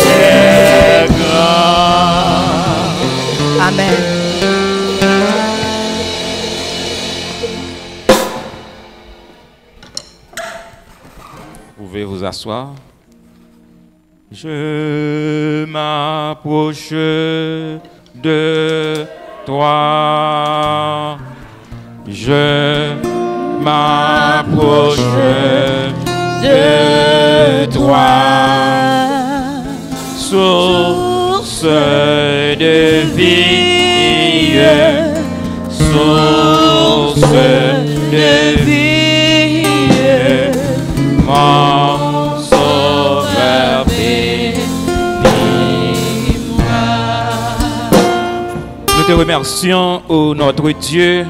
est grand. Amen. s'asseoir. Je m'approche de toi. Je m'approche de toi. Source de vie, source de vie, mon sauveur bénis-moi. Nous te remercions, ô notre Dieu,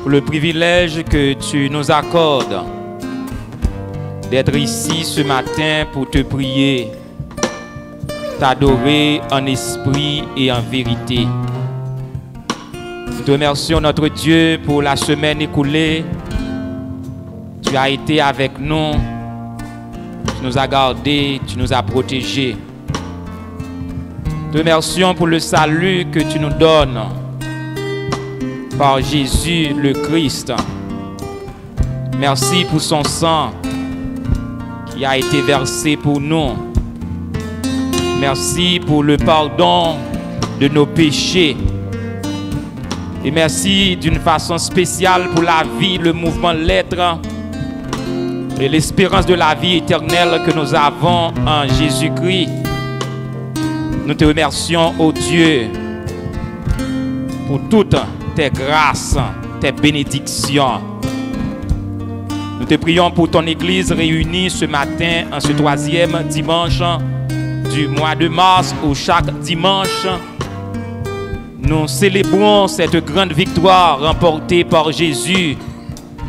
pour le privilège que tu nous accordes d'être ici ce matin pour te prier, t'adorer en esprit et en vérité. Nous te remercions, notre Dieu, pour la semaine écoulée. Tu as été avec nous, tu nous as gardés, tu nous as protégés. Nous te remercions pour le salut que tu nous donnes par Jésus le Christ. Merci pour son sang qui a été versé pour nous. Merci pour le pardon de nos péchés. Et merci d'une façon spéciale pour la vie, le mouvement l'être et l'espérance de la vie éternelle que nous avons en Jésus-Christ. Nous te remercions, ô Dieu, pour toutes tes grâces, tes bénédictions. Nous te prions pour ton Église réunie ce matin, en ce 3e dimanche du mois de mars, où chaque dimanche, nous célébrons cette grande victoire remportée par Jésus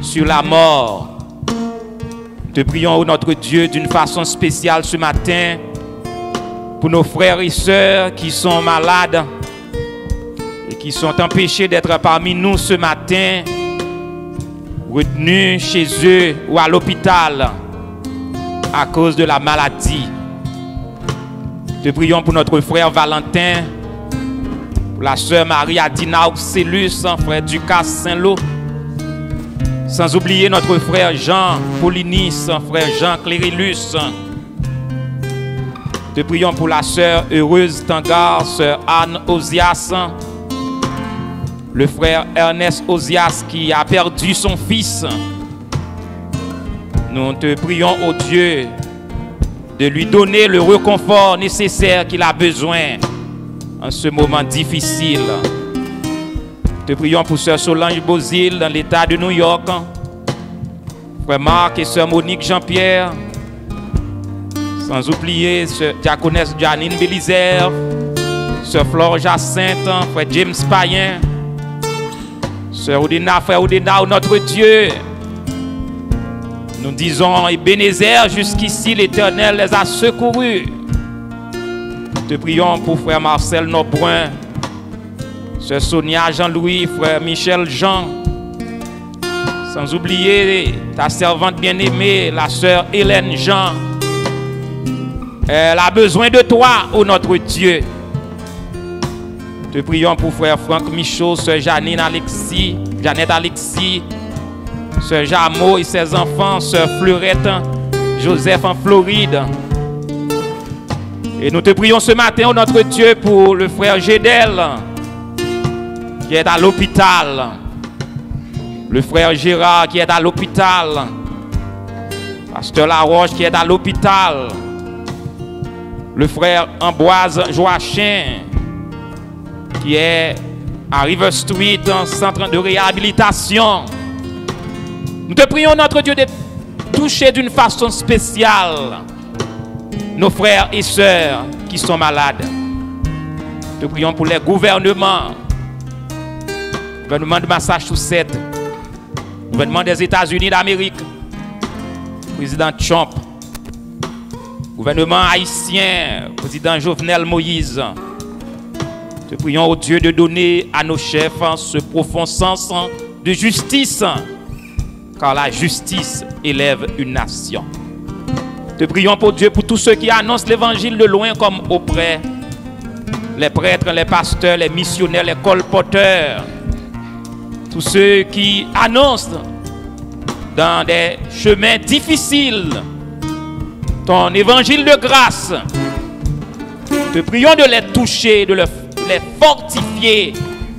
sur la mort. Nous te prions, ô notre Dieu, d'une façon spéciale ce matin, pour nos frères et sœurs qui sont malades, qui sont empêchés d'être parmi nous ce matin, retenus chez eux ou à l'hôpital à cause de la maladie. Te prions pour notre frère Valentin, pour la sœur Marie-Adina Oxélus, frère Ducas Saint-Lô, sans oublier notre frère Jean Paulinis, frère Jean Clérilus. Te prions pour la sœur Heureuse Tangar, sœur Anne Osias, le frère Ernest Osias qui a perdu son fils. Nous te prions, ô Dieu, de lui donner le réconfort nécessaire qu'il a besoin en ce moment difficile. Te prions pour sœur Solange Bozil dans l'état de New York, frère Marc et sœur Monique Jean-Pierre, sans oublier sœur diaconesse Janine Bélizer, sœur Flore Jacinthe, frère James Payen, sœur Oudina, frère Oudina, notre Dieu. Nous disons, Ebenezer, jusqu'ici l'Éternel les a secourus. Te prions pour frère Marcel Nobrun, sœur Sonia Jean-Louis, frère Michel Jean, sans oublier ta servante bien-aimée, la sœur Hélène Jean. Elle a besoin de toi, ô notre Dieu. Te prions pour frère Franck Michaud, sœur Jeannette Alexis, sœur Jameau et ses enfants, sœur Fleurette, Joseph en Floride. Et nous te prions ce matin, ô notre Dieu, pour le frère Gédel, qui est à l'hôpital. Le frère Gérard, qui est à l'hôpital. Pasteur Laroche, qui est à l'hôpital. Le frère Ambroise Joachim, qui est à River Street, un centre de réhabilitation. Nous te prions, notre Dieu, de toucher d'une façon spéciale nos frères et sœurs qui sont malades. Nous te prions pour les gouvernements. Gouvernement de Massachusetts, gouvernement des États-Unis d'Amérique, président Trump, gouvernement haïtien, président Jovenel Moïse. Te prions au Dieu de donner à nos chefs ce profond sens de justice, car la justice élève une nation. Te prions pour Dieu pour tous ceux qui annoncent l'évangile de loin comme auprès, les prêtres, les pasteurs, les missionnaires, les colporteurs, tous ceux qui annoncent dans des chemins difficiles ton évangile de grâce. Te prions de les toucher, de les fortifier,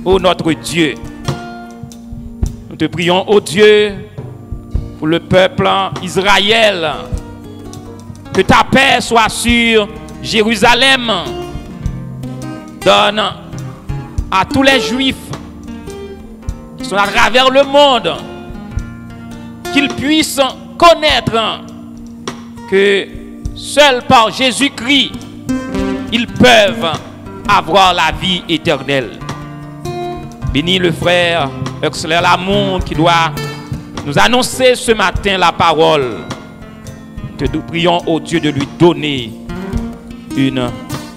ô notre Dieu. Nous te prions, ô Dieu, pour le peuple Israël. Que ta paix soit sur Jérusalem. Donne à tous les Juifs qui sont à travers le monde qu'ils puissent connaître que seul par Jésus-Christ ils peuvent avoir la vie éternelle. Bénis le frère Huxler Lamont qui doit nous annoncer ce matin la parole. Nous prions au Dieu de lui donner une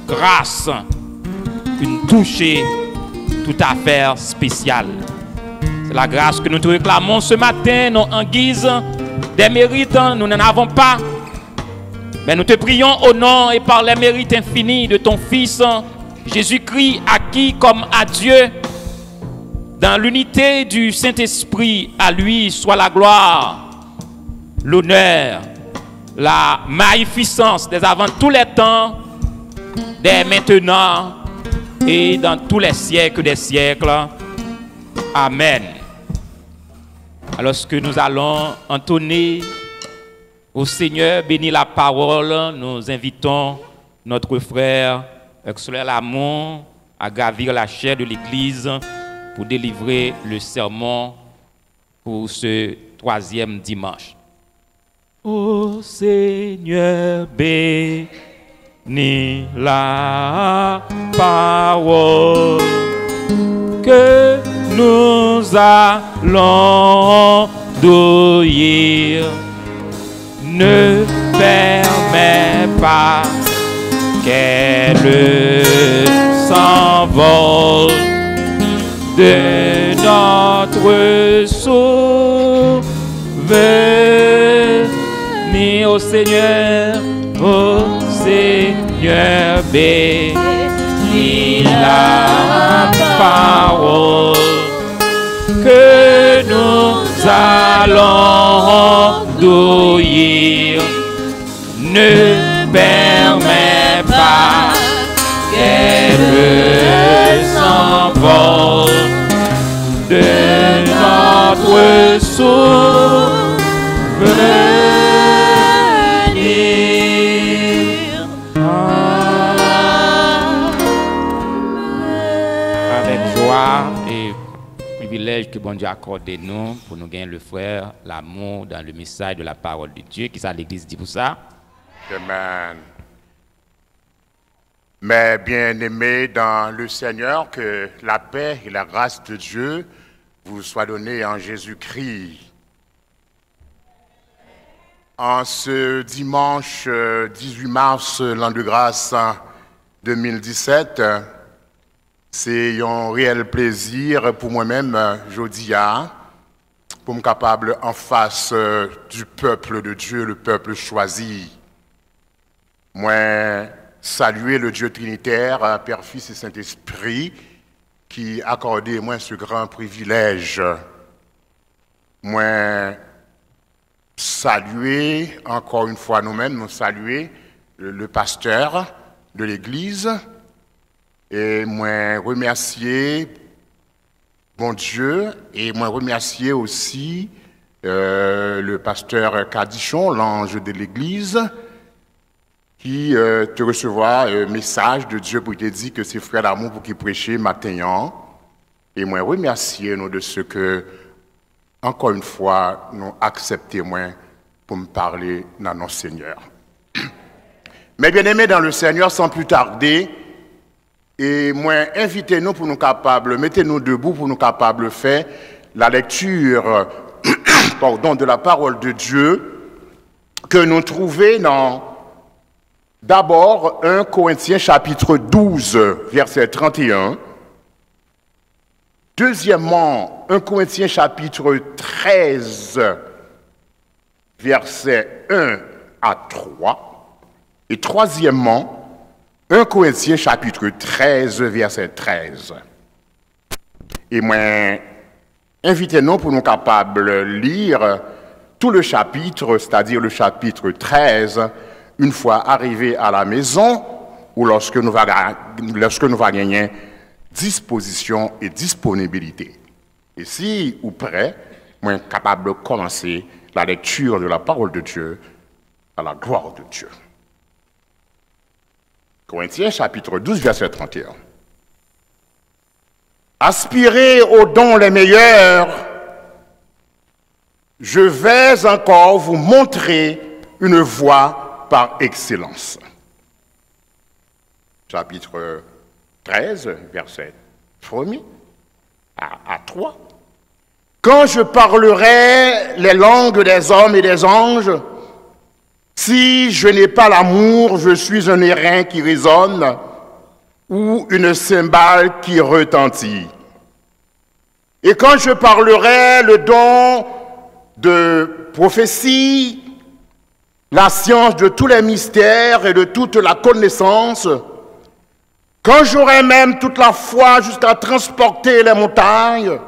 grâce, une touchée tout à fait spéciale. C'est la grâce que nous te réclamons ce matin, non en guise des mérites, nous n'en avons pas. Mais nous te prions au nom et par les mérites infinis de ton Fils, Jésus-Christ, acquis comme à Dieu, dans l'unité du Saint-Esprit, à lui soit la gloire, l'honneur, la magnificence des avant tous les temps, dès maintenant et dans tous les siècles des siècles. Amen. Alors que nous allons entonner au Seigneur, bénis la parole, nous invitons notre frère Huxler Lamont à gravir la chaire de l'Église pour délivrer le sermon pour ce 3e dimanche. Ô Seigneur, bénis la parole que nous allons d'ouïr. Ne permets pas qu'elle s'envole de notre sauveur. Bénis au Seigneur, bénis la parole que nous allons d'ouïr. Ne permets pas qu'elle s'envole de notre souvenir. Avec joie et privilège que bon Dieu accorde nous pour nous gagner le frère, l'amour dans le message de la parole de Dieu. Qui ça l'Église dit pour ça? Amen. Mes bien-aimés dans le Seigneur, que la paix et la grâce de Dieu vous soient données en Jésus-Christ. En ce dimanche 18 mars, l'an de grâce 2017, c'est un réel plaisir pour moi-même, Jodia, pour me capable en face du peuple de Dieu, le peuple choisi. Moi, saluer le Dieu trinitaire, Père, Fils et Saint-Esprit, qui a accordé moi ce grand privilège. Moi, saluer, encore une fois nous-mêmes, nous saluer le pasteur de l'Église, et moi remercier bon Dieu, et moi remercier aussi le pasteur Cadichon, l'ange de l'Église, qui te recevra un message de Dieu pour te dire que c'est frère d'amour pour qui prêcher matin. Et moi remercier nous de ce que, encore une fois, nous acceptez moi pour me parler dans notre Seigneur. Mais bien aimés dans le Seigneur, sans plus tarder, et moi invitez-nous pour nous capables, mettez-nous debout pour nous capables de faire la lecture pardon, de la parole de Dieu que nous trouvons dans d'abord 1 Corinthiens chapitre 12, verset 31. Deuxièmement, 1 Corinthiens chapitre 13, verset 1 à 3. Et troisièmement, 1 Corinthiens chapitre 13, verset 13. Et moi, invitez-nous pour nous capables de lire tout le chapitre, c'est-à-dire le chapitre 13, une fois arrivé à la maison ou lorsque nous va gagner disposition et disponibilité. Et si ou prêt, moi capable de commencer la lecture de la parole de Dieu à la gloire de Dieu. Corinthiens chapitre 12 verset 31. Aspirez aux dons les meilleurs. Je vais encore vous montrer une voie par excellence. Chapitre 13, verset 1er à 3. Quand je parlerai les langues des hommes et des anges, si je n'ai pas l'amour, je suis un airain qui résonne ou une cymbale qui retentit. Et quand je parlerai le don de prophétie, la science de tous les mystères et de toute la connaissance, quand j'aurai même toute la foi jusqu'à transporter les montagnes,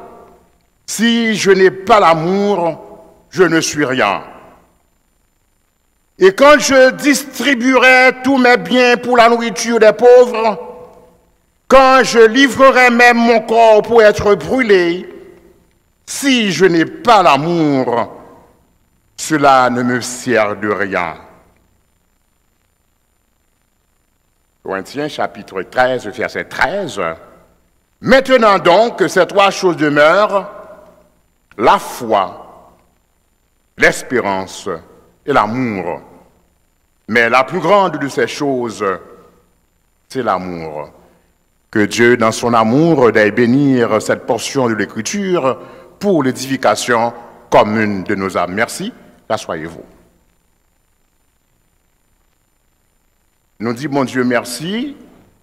si je n'ai pas l'amour, je ne suis rien. Et quand je distribuerai tous mes biens pour la nourriture des pauvres, quand je livrerai même mon corps pour être brûlé, si je n'ai pas l'amour, cela ne me sert de rien. Corinthiens chapitre 13, verset 13. Maintenant donc que ces trois choses demeurent, la foi, l'espérance et l'amour. Mais la plus grande de ces choses, c'est l'amour. Que Dieu, dans son amour, veuille bénir cette portion de l'Écriture pour l'édification commune de nos âmes. Merci, asseyez-vous. Nous disons, mon Dieu, merci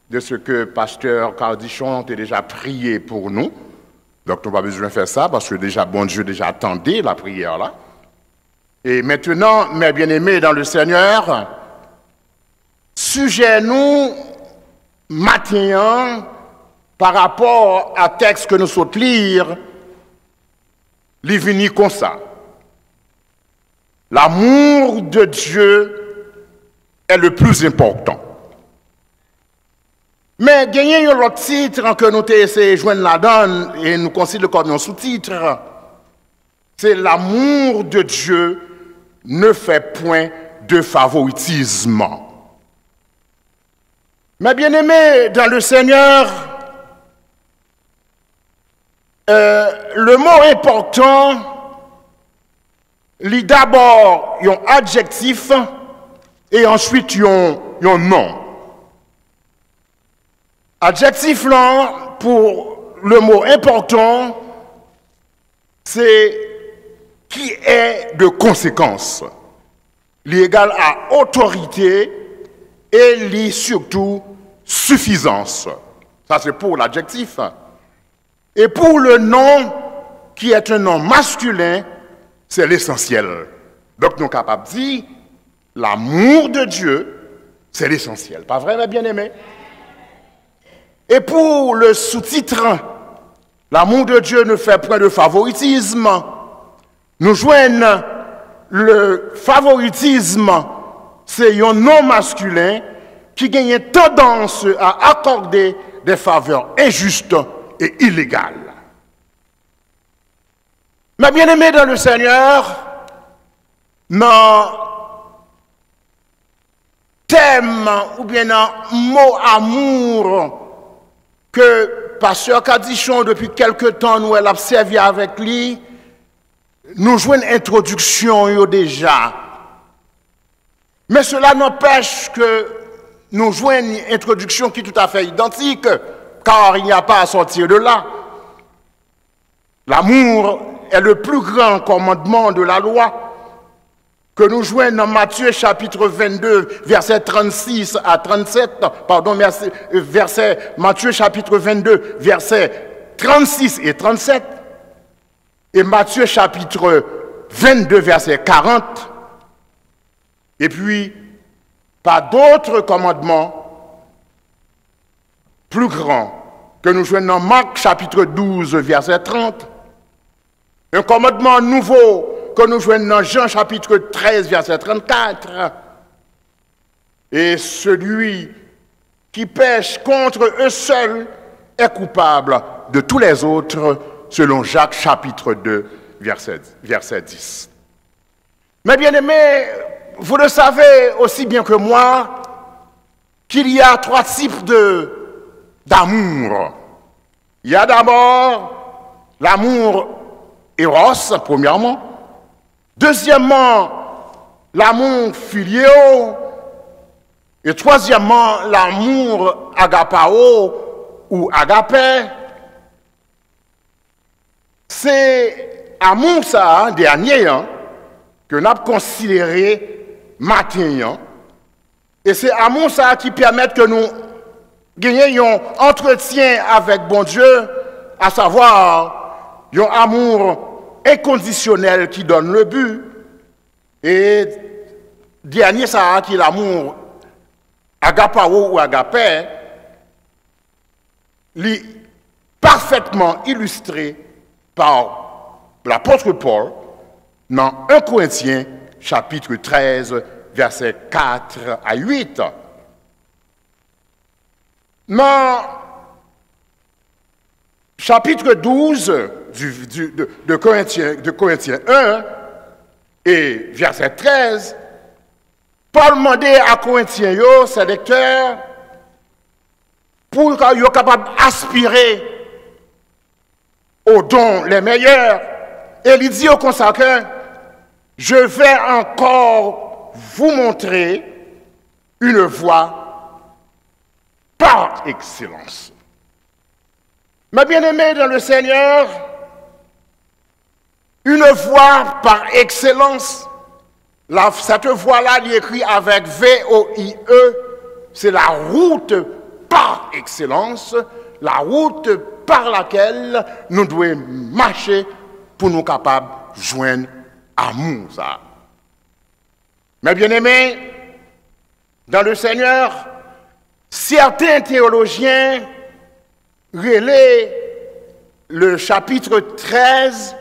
de ce que Pasteur Cardichon a déjà prié pour nous. Donc, on n'a pas besoin de faire ça parce que déjà, bon Dieu, déjà attendait la prière là. Et maintenant, mes bien-aimés dans le Seigneur, sujet-nous matin par rapport à texte que nous souhaitons lire, il vient comme ça. L'amour de Dieu est le plus important. Mais gagner un autre titre que nous avons essayé de joindre là-dedans et nous considérons comme un sous-titre, c'est l'amour de Dieu ne fait point de favoritisme. Mais bien aimé dans le Seigneur, le mot important, il d'abord un adjectif et ensuite un nom. Adjectif là, pour le mot important, c'est qui est de conséquence. Il est égal à autorité et il est surtout suffisance. Ça c'est pour l'adjectif. Et pour le nom, qui est un nom masculin, c'est l'essentiel. Donc nous sommes capables de dire, l'amour de Dieu, c'est l'essentiel. Pas vrai, mes bien-aimés? Et pour le sous-titre, l'amour de Dieu ne fait point de favoritisme. Nous joignons le favoritisme, c'est un nom masculin qui gagne tendance à accorder des faveurs injustes et illégales. Mais bien aimé dans le Seigneur, dans thème ou bien dans mot amour que Pasteur Cardichon depuis quelque temps nous a servi avec lui, nous jouons une introduction déjà. Mais cela n'empêche que nous jouons une introduction qui est tout à fait identique, car il n'y a pas à sortir de là. L'amour est le plus grand commandement de la loi que nous jouons dans Matthieu chapitre 22, verset 36 à 37, Matthieu chapitre 22, verset 36 et 37, et Matthieu chapitre 22, verset 40, et puis pas d'autres commandements plus grands que nous jouons dans Marc chapitre 12, verset 30, un commandement nouveau que nous jouons dans Jean chapitre 13, verset 34, Et celui qui pêche contre eux seuls est coupable de tous les autres, selon Jacques chapitre 2, verset 10. Mais bien aimés, vous le savez aussi bien que moi, qu'il y a 3 types d'amour. Il y a d'abord l'amour éros, premièrement. Deuxièmement, l'amour filial. Et troisièmement, l'amour agapao ou agapé. C'est amour ça, dernier, que nous avons considéré matin. Et c'est amour ça qui permet que nous gagnions un entretien avec bon Dieu, à savoir un amour inconditionnel qui donne le but. Et dernier ça qui est l'amour agapao ou agapé, parfaitement illustré par l'apôtre Paul dans 1 Corinthiens chapitre 13 versets 4 à 8. Dans chapitre 12 de Corinthiens 1 et verset 13, Paul demandait à Corinthiens, ses lecteurs, pour qu'ils soient capables d'aspirer aux dons les meilleurs. Et il dit au consacré, je vais encore vous montrer une voie par excellence. Mes bien-aimés dans le Seigneur, une voie par excellence, cette voie-là, il est écrit avec V-O-I-E, c'est la route par excellence, la route par laquelle nous devons marcher pour nous capables de joindre amour. Mais bien aimés, dans le Seigneur, certains théologiens relaient le chapitre 13,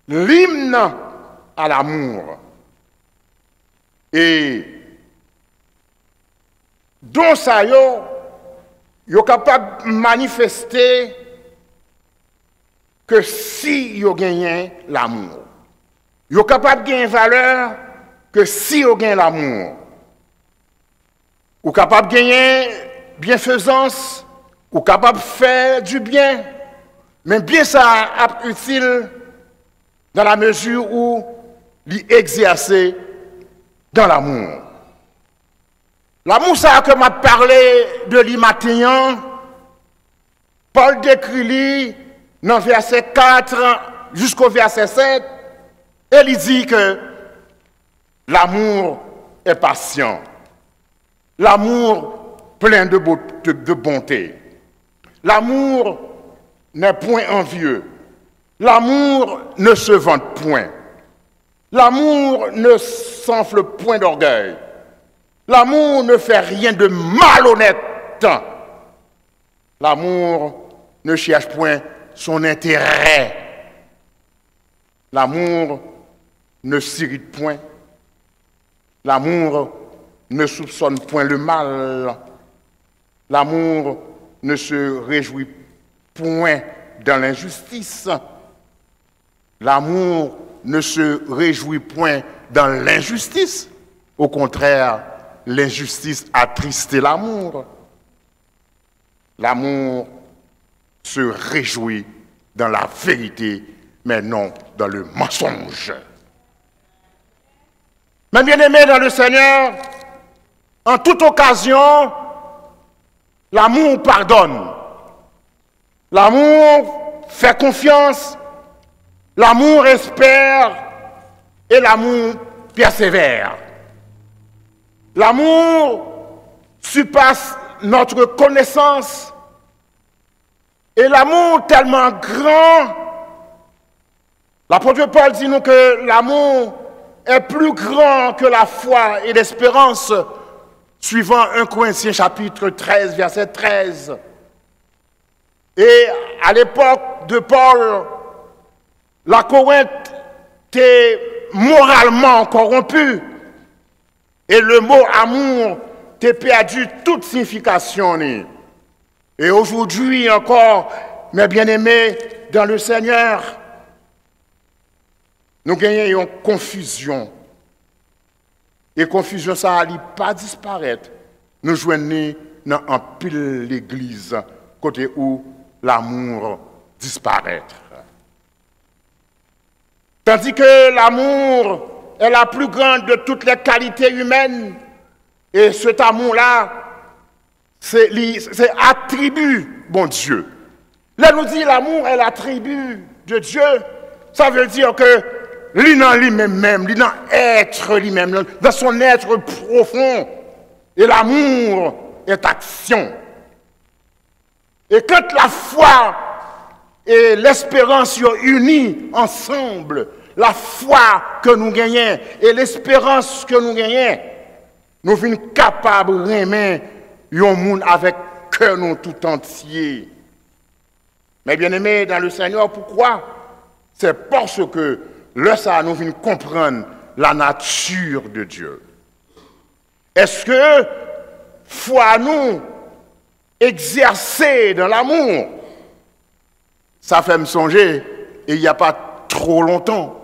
l'hymne à l'amour. Et dans ça, yo capable de manifester que si yo gagne l'amour. Yo capable de gagner valeur que si yo gagne l'amour. Ou capable de gagner bienfaisance, ou capable de faire du bien. Mais bien ça est utile dans la mesure où l'exercer dans l'amour. L'amour, ça que m'a parlé de l'immatin, Paul décrit dans verset 4 jusqu'au verset 7, et il dit que l'amour est patient, l'amour plein de bonté, l'amour n'est point envieux, l'amour ne se vante point, l'amour ne s'enfle point d'orgueil. L'amour ne fait rien de malhonnête. L'amour ne cherche point son intérêt. L'amour ne s'irrite point. L'amour ne soupçonne point le mal. L'amour ne se réjouit point dans l'injustice. L'amour ne se réjouit point dans l'injustice. Au contraire, l'injustice attristait l'amour. L'amour se réjouit dans la vérité, mais non dans le mensonge. Mes bien-aimés dans le Seigneur, en toute occasion, l'amour pardonne. L'amour fait confiance. L'amour espère et l'amour persévère. L'amour surpasse notre connaissance et l'amour tellement grand. L'apôtre Paul dit nous que l'amour est plus grand que la foi et l'espérance, suivant 1 Corinthiens chapitre 13, verset 13. Et à l'époque de Paul, la Corinthe était moralement corrompue. Et le mot amour t'es perdu toute signification. Et aujourd'hui encore, mes bien-aimés dans le Seigneur, nous gagnons une confusion. Et confusion, ça n'allait pas disparaître. Nous joignons dans un pile l'église, côté où l'amour disparaît. Tandis que l'amour est la plus grande de toutes les qualités humaines. Et cet amour-là, c'est attribut, bon Dieu. Là, nous dit l'amour est l'attribut de Dieu. Ça veut dire que lui-même, lui dans être lui-même, dans son être profond. Et l'amour est action. Et quand la foi et l'espérance sont unis ensemble, la foi que nous gagnons et l'espérance que nous gagnons, nous sommes capables de aimer un monde avec cœur nous tout entier. Mais bien aimés dans le Seigneur, pourquoi? C'est parce que là, ça nous vient comprendre la nature de Dieu. Est-ce que foi nous exercer dans l'amour? Ça fait me songer, et il n'y a pas trop longtemps,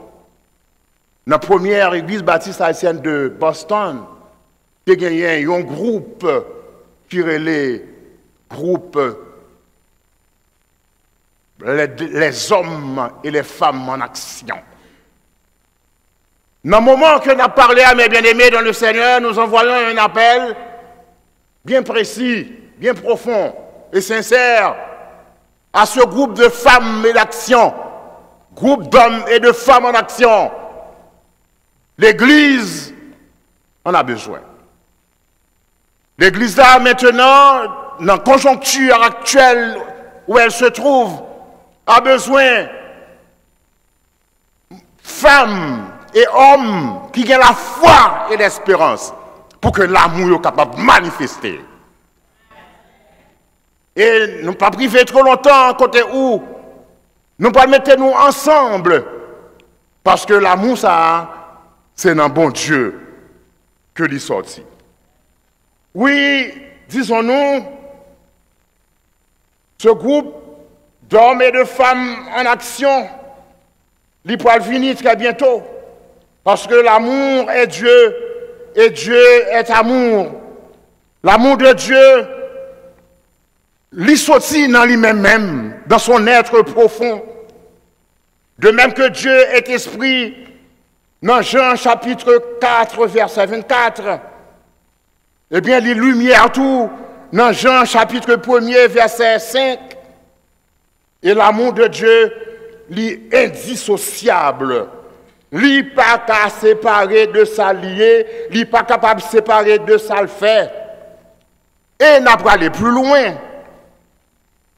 dans la première église baptiste haïtienne de Boston, il y a un groupe qui relait groupe les hommes et les femmes en action. Dans le moment que nous avons parlé à mes bien-aimés dans le Seigneur, nous envoyons un appel bien précis, bien profond et sincère à ce groupe de femmes et d'action, groupe d'hommes et de femmes en action. L'Église en a besoin. L'Église là maintenant, dans la conjoncture actuelle où elle se trouve, a besoin de femmes et hommes qui ont la foi et l'espérance pour que l'amour soit capable de manifester. Et nous ne pas priver trop longtemps côté où nous ne pas mettre nous ensemble parce que l'amour ça c'est dans bon Dieu que l'y sorti. Oui, disons-nous, ce groupe d'hommes et de femmes en action, il pourra finir très bientôt. Parce que l'amour est Dieu et Dieu est amour. L'amour de Dieu, il sortit dans lui-même, dans son être profond. De même que Dieu est esprit, dans Jean chapitre 4, verset 24, eh bien, les lumières tout, dans Jean chapitre 1er, verset 5, et l'amour de Dieu, est indissociable. Il n'est pas qu'à séparer de sa liée, il n'est pas capable de séparer de sa le fait. Et n'a pas aller plus loin.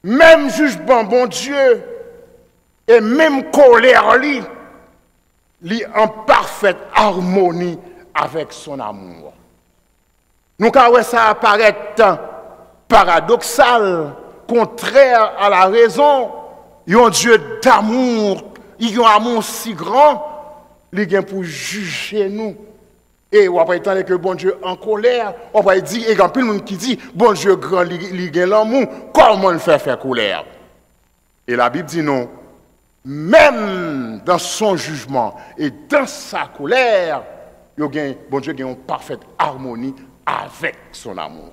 Même jugement, bon Dieu, et même colère, il est en parfaite harmonie avec son amour. Nous, quand ça apparaît paradoxal, contraire à la raison, il y a un Dieu d'amour, il y a un amour si grand, il vient pour juger nous. Et on va pas que bon Dieu en colère, on va dire, et il y a plein de monde qui dit, bon Dieu grand, il a l'amour, comment le faire colère? Et la Bible dit non, même dans son jugement et dans sa colère, bon Dieu a une parfaite harmonie avec son amour.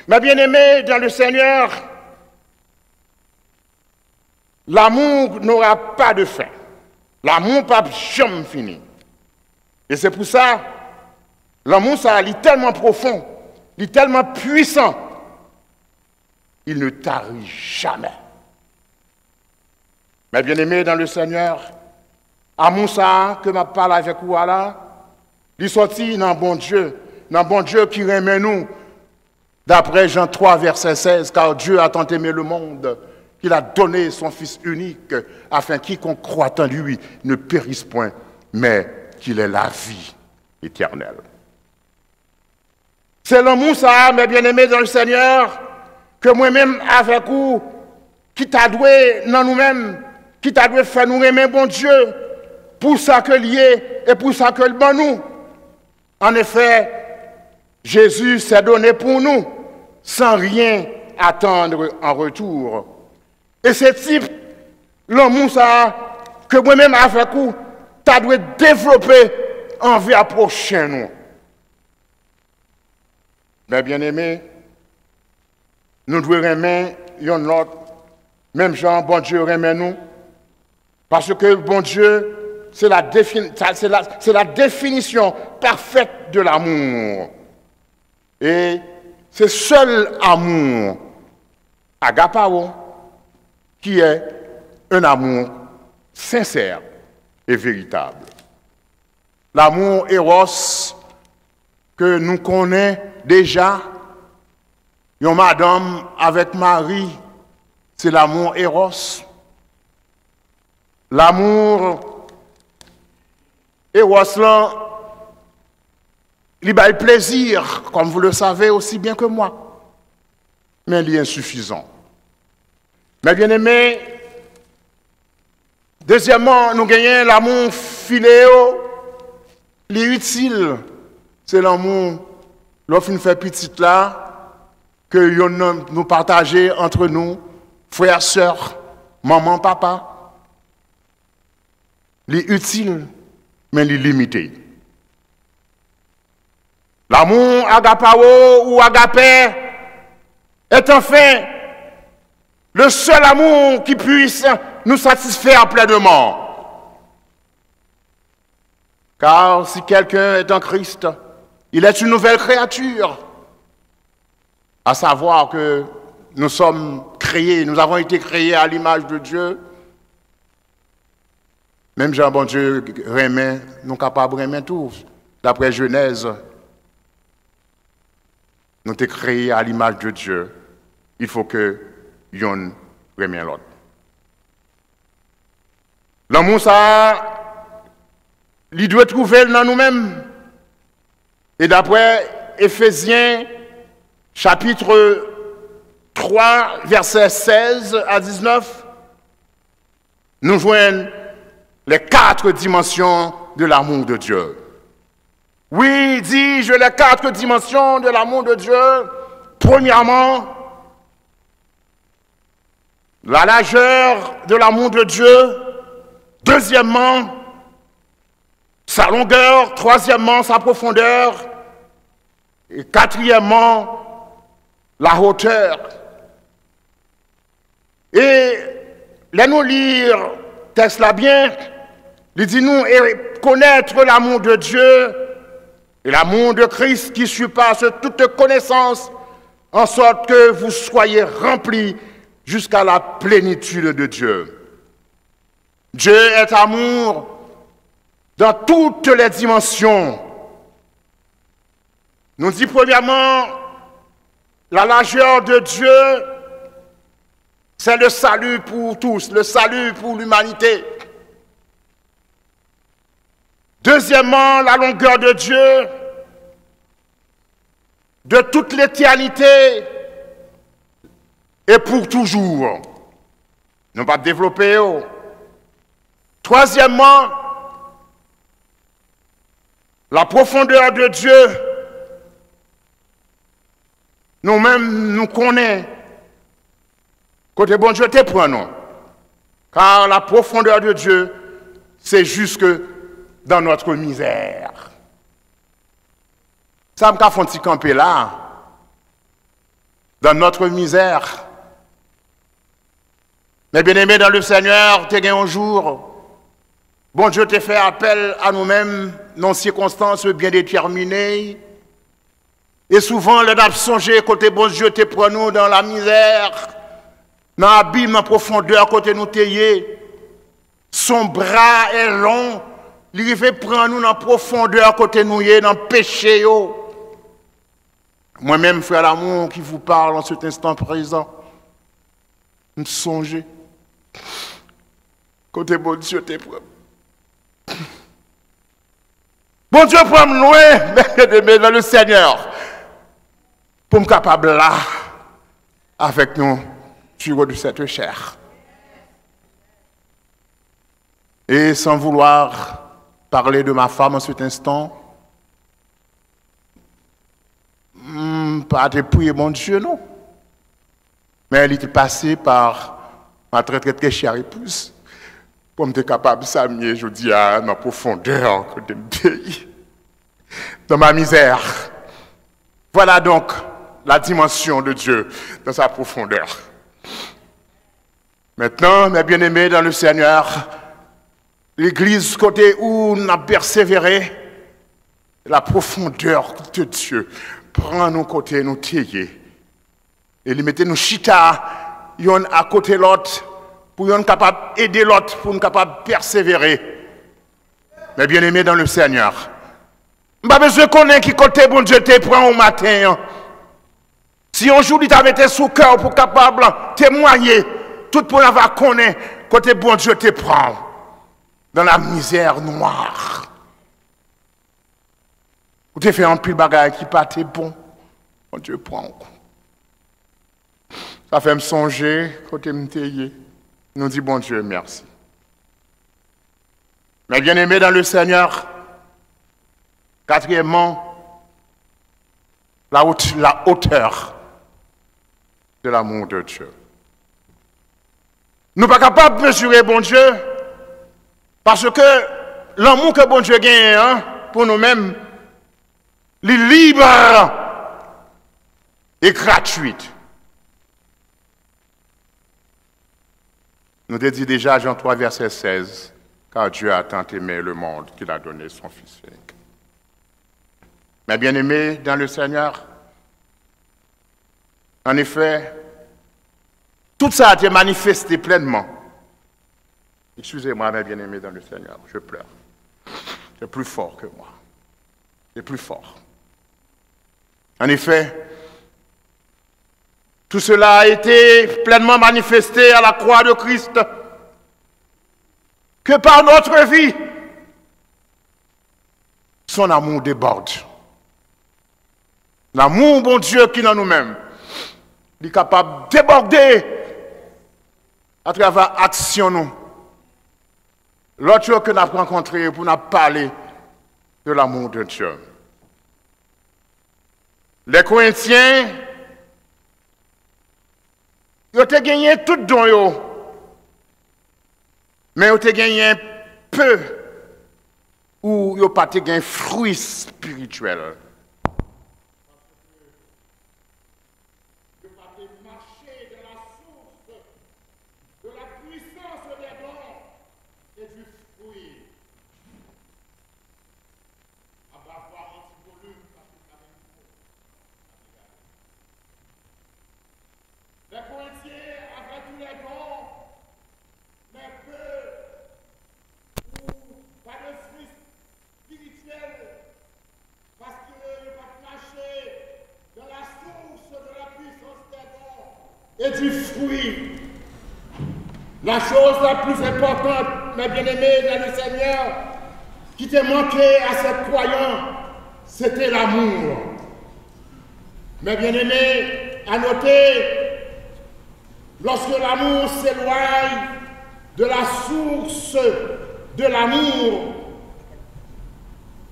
Mais bien aimé dans le Seigneur, l'amour n'aura pas de fin. L'amour ne va jamais finir. Et c'est pour ça, l'amour, ça est tellement profond, il est tellement puissant, il ne tarit jamais. Mais bien aimé dans le Seigneur, amour ça que je parle avec vous là, il est sorti dans bon Dieu qui remet nous. D'après Jean 3, verset 16, car Dieu a tant aimé le monde qu'il a donné son Fils unique, afin quiconque croit en lui ne périsse point, mais qu'il ait la vie éternelle. C'est l'amour ça, mes bien-aimés dans le Seigneur, que moi-même avec vous, qui t'a doué dans nous-mêmes, qui t'a doué faire nous aimer bon Dieu, pour ça que lié et pour ça que le bon nous. En effet, Jésus s'est donné pour nous, sans rien attendre en retour. Et ce type, l'amour ça, que moi-même avec vous, tu dois développer envers prochain nous. Mais bien aimé, nous devons aimer l'autre, même Jean, bon Dieu remet nous, parce que bon Dieu, c'est la définition parfaite de l'amour. Et c'est seul amour, agapao, qui est un amour sincère et véritable. L'amour Eros que nous connaissons déjà, yon madame avec Marie, c'est l'amour Eros. L'amour Eros là, il a le plaisir, comme vous le savez aussi bien que moi, mais il est insuffisant. Mais bien aimé, deuxièmement, nous gagnons l'amour philéo, il est utile. C'est l'amour, lorsqu'on fait petit là, que nous partageons entre nous, frères, sœurs, maman, papa. Il est utile, mais il est limité. L'amour agapao ou agapé est enfin le seul amour qui puisse nous satisfaire pleinement. Car si quelqu'un est en Christ, il est une nouvelle créature. À savoir que nous sommes créés, nous avons été créés à l'image de Dieu. Même Jean, bon Dieu, remet, nous sommes capables de remettre tout. D'après Genèse, nous sommes créés à l'image de Dieu. Il faut que yon remet l'autre. L'amour, ça, il doit trouver dans nous-mêmes. Et d'après Éphésiens, chapitre 3, versets 16 à 19, nous joignons les 4 dimensions de l'amour de Dieu. Oui, dis-je, les 4 dimensions de l'amour de Dieu. Premièrement, la largeur de l'amour de Dieu. Deuxièmement, sa longueur. Troisièmement, sa profondeur. Et quatrièmement, la hauteur. Et laissez-nous lire texte là bien. Il dit nous connaître l'amour de Dieu et l'amour de Christ qui surpasse toute connaissance, en sorte que vous soyez remplis jusqu'à la plénitude de Dieu. Dieu est amour dans toutes les dimensions. Nous dit premièrement, la largeur de Dieu, c'est le salut pour tous, le salut pour l'humanité. Deuxièmement, la longueur de Dieu, de toute l'éternité et pour toujours. Nous pas développer. Troisièmement, la profondeur de Dieu. Nous-mêmes, nous connaissons. Côté bon Dieu, te prenons. Car la profondeur de Dieu, c'est jusque dans notre misère. Ça me fait un petit camper là. Dans notre misère. Mais bien aimé dans le Seigneur, tu as un jour. Bon Dieu te fait appel à nous-mêmes dans circonstances bien déterminées. Et souvent, le n'a songé côté bon Dieu te prend nous dans la misère, dans l'abîme, dans la profondeur, côté nous taillé. Son bras est long, il fait prendre nous dans la profondeur, côté nous dans le péché. Moi-même, frère l'amour qui vous parle en cet instant présent, me songez. Côté bon Dieu te prend. Bon Dieu prend loin, mais dans le Seigneur. Pour me capable là, avec nous, sur de cette chair. Et sans vouloir parler de ma femme en cet instant, pas de prier mon Dieu, non. Mais il était passé par ma très très très chère épouse pour me être capable de s'amener, je dis, dans la profondeur de mon pays, dans ma misère. Voilà donc la dimension de Dieu dans sa profondeur. Maintenant, mes bien-aimés dans le Seigneur, l'Église, côté où on a persévéré, la profondeur de Dieu prend nos côtés, nous tailler. Et lui mettez nous chita, yon à côté l'autre, pour yon capable aider l'autre, pour nous capable persévérer. Mes bien-aimés dans le Seigneur, je n'ai pas besoin de connaître qui côté bon Dieu te prend au matin. Si un jour il t'a mis sous cœur pour capable témoigner, tout pour avoir connaître côté bon Dieu te prend dans la misère noire. Vous te fait un pile bagage qui pas te bon, bon Dieu prend. Ça fait me songer côté m'teye. Nous dit bon Dieu merci. Mais bien aimé dans le Seigneur, quatrièmement, la hauteur de l'amour de Dieu. Nous ne sommes pas capables de mesurer bon Dieu parce que l'amour que bon Dieu gagne pour nous-mêmes, il est libre et gratuit. Nous te dit déjà Jean 3, verset 16, car Dieu a tant aimé le monde qu'il a donné son Fils unique. Mais bien aimé dans le Seigneur, en effet, tout ça a été manifesté pleinement. Excusez-moi, mes bien-aimés dans le Seigneur, je pleure. C'est plus fort que moi. C'est plus fort. En effet, tout cela a été pleinement manifesté à la croix de Christ, que par notre vie, son amour déborde. L'amour, bon Dieu, qui est dans nous-mêmes, il est capable de déborder à travers l'action nous. L'autre chose que nous avons rencontré pour nous parler de l'amour de Dieu. Les Corinthiens, ils ont gagné tout don yo, mais ils ont gagné peu ou ils n'ont pas gagné fruit spirituel. Et du fruit. La chose la plus importante, mes bien-aimés dans le Seigneur, qui te manquait à ces croyants, c'était l'amour. Mes bien-aimés, à noter, lorsque l'amour s'éloigne de la source de l'amour,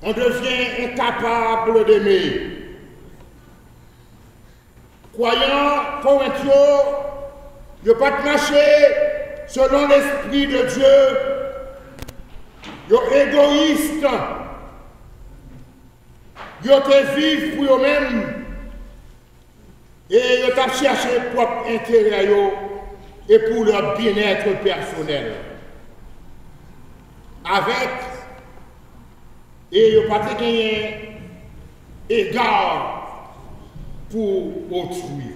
on devient incapable d'aimer. Croyants, Corinthiens, ne pas marcher selon l'Esprit de Dieu, ils sont égoïstes, ils te vivent pour eux-mêmes et ils ont cherché leur propre intérêt et pour leur bien-être personnel. Avec, et ils n'ont pas gagné égard pour autrui.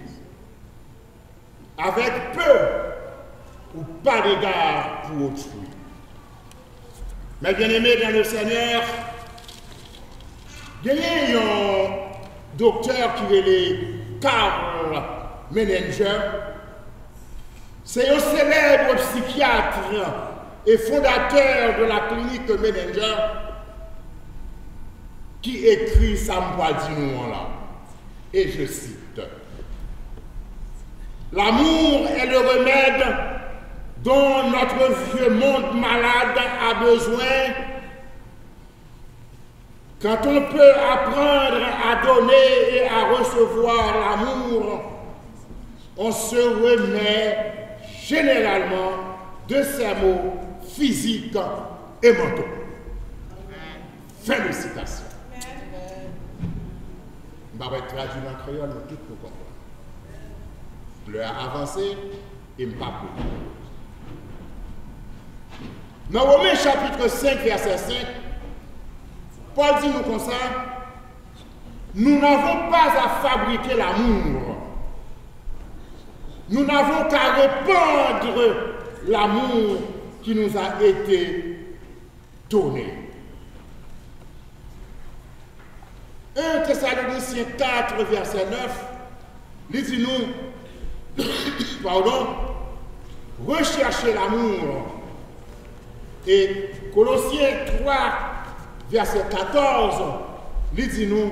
Avec peu ou pas d'égard pour autrui. Mais bien aimé dans le Seigneur, il y a un docteur qui est Karl Menninger. C'est un célèbre psychiatre et fondateur de la clinique Menninger qui écrit ça me dit nous là. Et je cite, l'amour est le remède dont notre vieux monde malade a besoin Quand on peut apprendre à donner et à recevoir l'amour, on se remet généralement de ces mots physiques et mentaux. Fin de citation. Je vais traduire en créole, mais tout nous comprend. Je l'ai avancé et je ne pas plus. Dans Romains chapitre 5, verset 5, Paul dit nous comme ça, nous n'avons pas à fabriquer l'amour. Nous n'avons qu'à répandre l'amour qui nous a été donné. 1 Thessaloniciens 4, verset 9, il dit nous, pardon, recherchez l'amour. Et Colossiens 3, verset 14, il dit nous,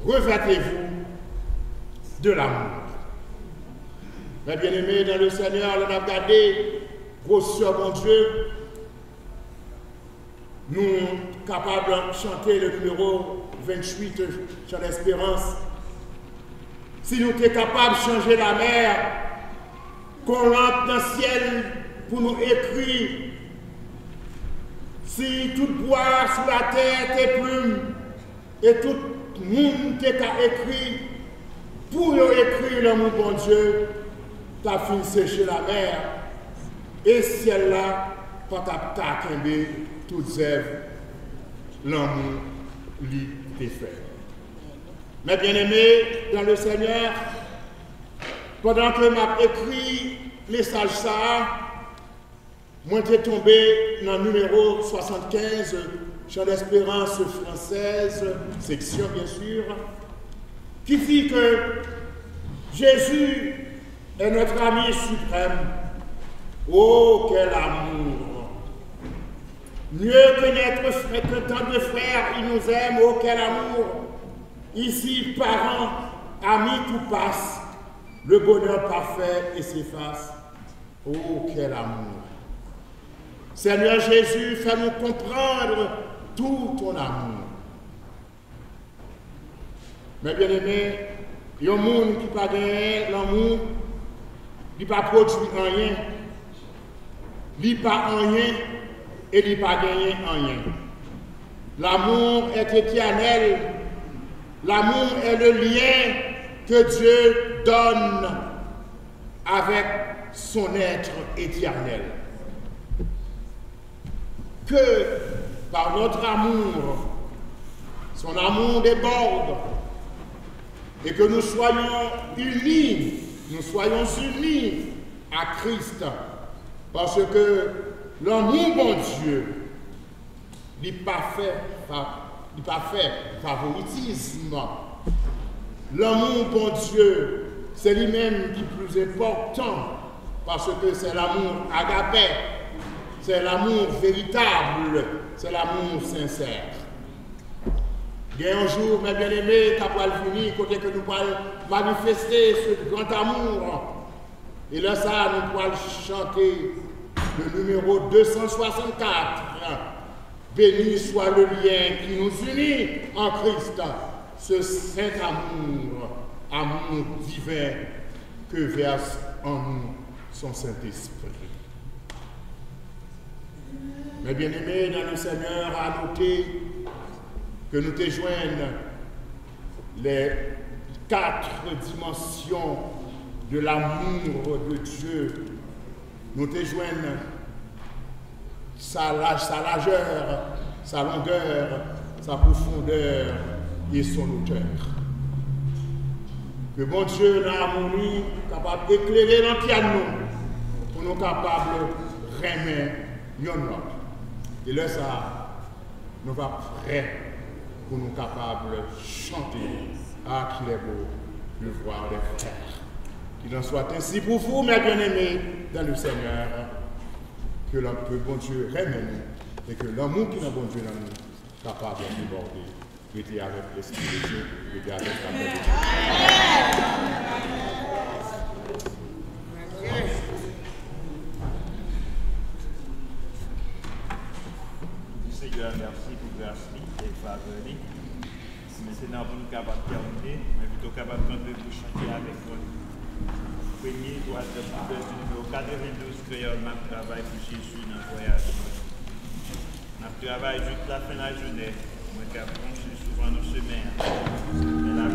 revêtez-vous de l'amour. Mes bien-aimés, dans le Seigneur, on a regardé, grosseur mon Dieu, nous sommes capables de chanter le numéro 28, Chant d'espérance. Si nous sommes capables de changer la mer, qu'on rentre dans le ciel pour nous écrire, si tout bois sous la terre tes plumes, et tout le monde qui a écrit, pour écrire le mot bon Dieu, tu as fini sécher la mer, et ciel-là, quand tu as tombé toutes œuvres, l'amour lui est fait. Mes bien-aimés, dans le Seigneur, pendant que j'ai écrit les sages ça, moi j'ai tombé dans le numéro 75, Chant d'espérance française, section bien sûr, qui dit que Jésus est notre ami suprême. Oh, quel amour! Mieux que tant de frères, il nous aime, oh, quel amour! Ici, parents, amis, tout passe, le bonheur parfait et s'efface. Oh, quel amour! Seigneur Jésus, fais-nous comprendre tout ton amour. Mes bien-aimés, il y a un monde qui n'a pas gagné l'amour, il n'a pas produit rien, il n'a pas rien et il n'a pas gagné rien. L'amour est éternel, l'amour est le lien que Dieu donne avec son être éternel. Que par notre amour, son amour déborde et que nous soyons unis à Christ, parce que l'amour bon Dieu n'est pas fait favoritisme. L'amour bon Dieu, c'est lui-même qui est plus important, parce que c'est l'amour agapé. C'est l'amour véritable, c'est l'amour sincère. Il y a un jour, mes bien-aimés, quand on va venir, côté que nous allons manifester ce grand amour. Et là, ça, nous allons chanter le numéro 264. Béni soit le lien qui nous unit en Christ, ce saint amour, amour divin que verse en nous son Saint-Esprit. Mes bien-aimés, dans le Seigneur, à noter que nous te joignons les 4 dimensions de l'amour de Dieu. Nous te joignons sa largeur, sa longueur, sa profondeur et son hauteur. Que bon Dieu, dans l'harmonie, capable d'éclairer l'entier nous, pour nous capables de remettre l'autre. Et là, ça, nous sommes prêts pour nous capables de chanter. Ah, qu'il est beau de voir les frères. Qu'il en soit ainsi pour vous, mes bien-aimés, dans le Seigneur, que le bon Dieu remet nous et que l'amour qui est bon Dieu dans nous, capable de déborder. Mettez avec l'Esprit de Dieu, mettez avec la paix de Dieu. Seigneur, merci pour grâce et faveur. maintenant pour nous capables de terminer, mais plutôt capable de pour chanter avec nous. Premier doit être du numéro 92 créole, ma travail pour Jésus dans le voyage. Ma travail jusqu'à la fin de la journée, moi qui avons souvent nos semaines. Mais la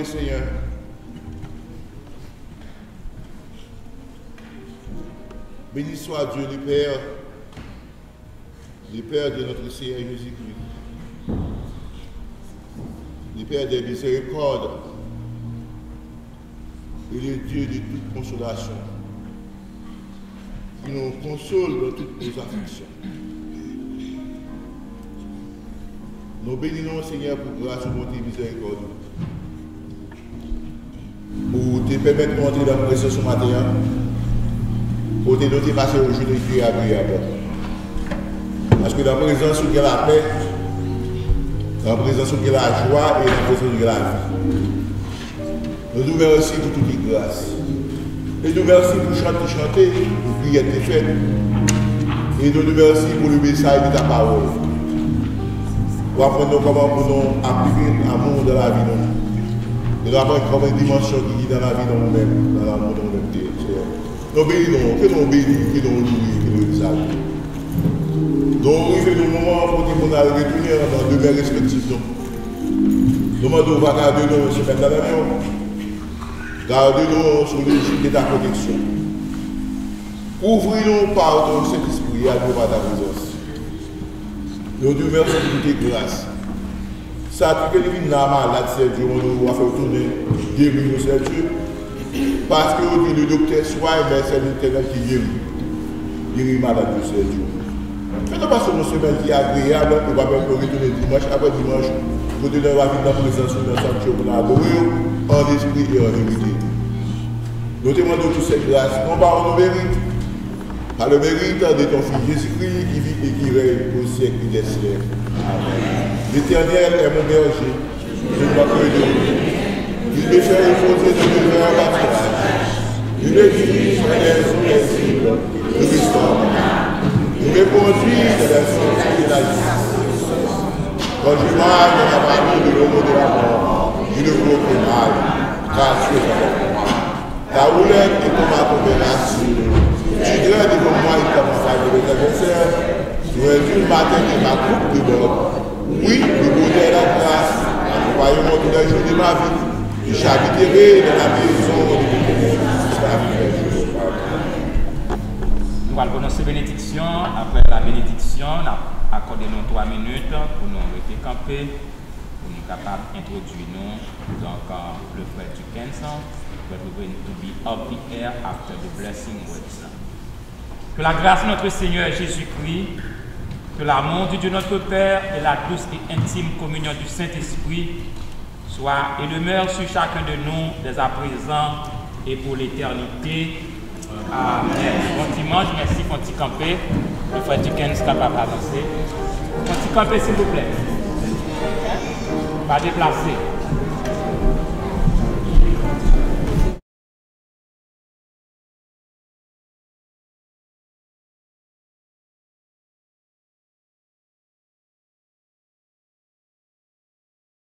Seigneur. Béni soit Dieu le Père de notre Seigneur Jésus-Christ, le Père des miséricordes et le Dieu de toute consolation, qui nous console dans toutes nos afflictions. Nous bénissons Seigneur pour grâce, bonté et miséricorde, pour te permettre d'entrer dans la présence ce matin, pour te donner passer au jour qui est agréable. Parce que dans la présence où il y a la paix, dans la présence où il y a la joie et dans la présence où il y a la vie. Nous nous remercions pour toute les grâces. Et nous remercions pour chanter, pour prier tes fêtes. Et nous nous remercions pour le message de ta parole. Pour apprendre comment nous appliquer l'amour dans la vie. Nous nous apprendre comment une dimension qui est dans la vie de nous-mêmes, dans l'amour de nous-mêmes. Nous bénissons, que nous bénissons, que nous louons, que nous exaltons. Nous arrivons au moment pour dire qu'on a retourné dans deux mains respectives. Nous demandons à garder nos semaines dans l'avion. Gardez-nous sur l'égide de ta protection. Ouvrez-nous par ton Saint-Esprit à nous par ta présence. Nous te remercions pour tes grâces. Ça que les malades, c'est Dieu, on va faire tourner, guérir nous, c'est Dieu. Parce que le docteur soit, c'est l'Éternel qui guérit. Guérir malade, c'est Dieu. Faites-nous passer une semaine qui est agréable, on va même retourner dimanche après dimanche, pour te donner la vie de la présence de notre sanctuaire pour l'adorer en esprit et en vérité. Nous te demandons toutes ces grâces, non par nos mérites, par le mérite de ton Fils Jésus-Christ qui vit et qui règne au siècle des siècles. Amen. L'Éternel est mon berger, je ne dois que de lui. Il me fait reposer de mes verts pâturages. Il me dirige vers les eaux paisibles, il restaure mon âme. Il me conduit dans la sortie de la justice. Quand je marche dans la vallée de l'ombre de la mort, je ne vois que mal, car tu es avec moi. Ta roulette est comme ma coopération. Tu draies devant moi et ta montagne de l'adversaire. Tu es une matin et ma coupe de bord. Oui, le bonheur et la grâce. voyons de la journée de ma vie. J'habiterai dans la maison de nous allons prononcer bénédiction. Après la bénédiction, nous accordons 3 minutes pour nous rester campés, pour nous capables d'introduire nous. Donc, le frère du 15 ans, but we're going to be up the air after the blessing words. Que la grâce de notre Seigneur Jésus-Christ, que l'amour de Dieu notre Père et la douce et intime communion du Saint-Esprit soit et demeure sur chacun de nous dès à présent et pour l'éternité. Amen. Bon dimanche, merci pour petit camper. Le frère Dickens capable d'avancer. Petit camper s'il vous plaît. Pas déplacer.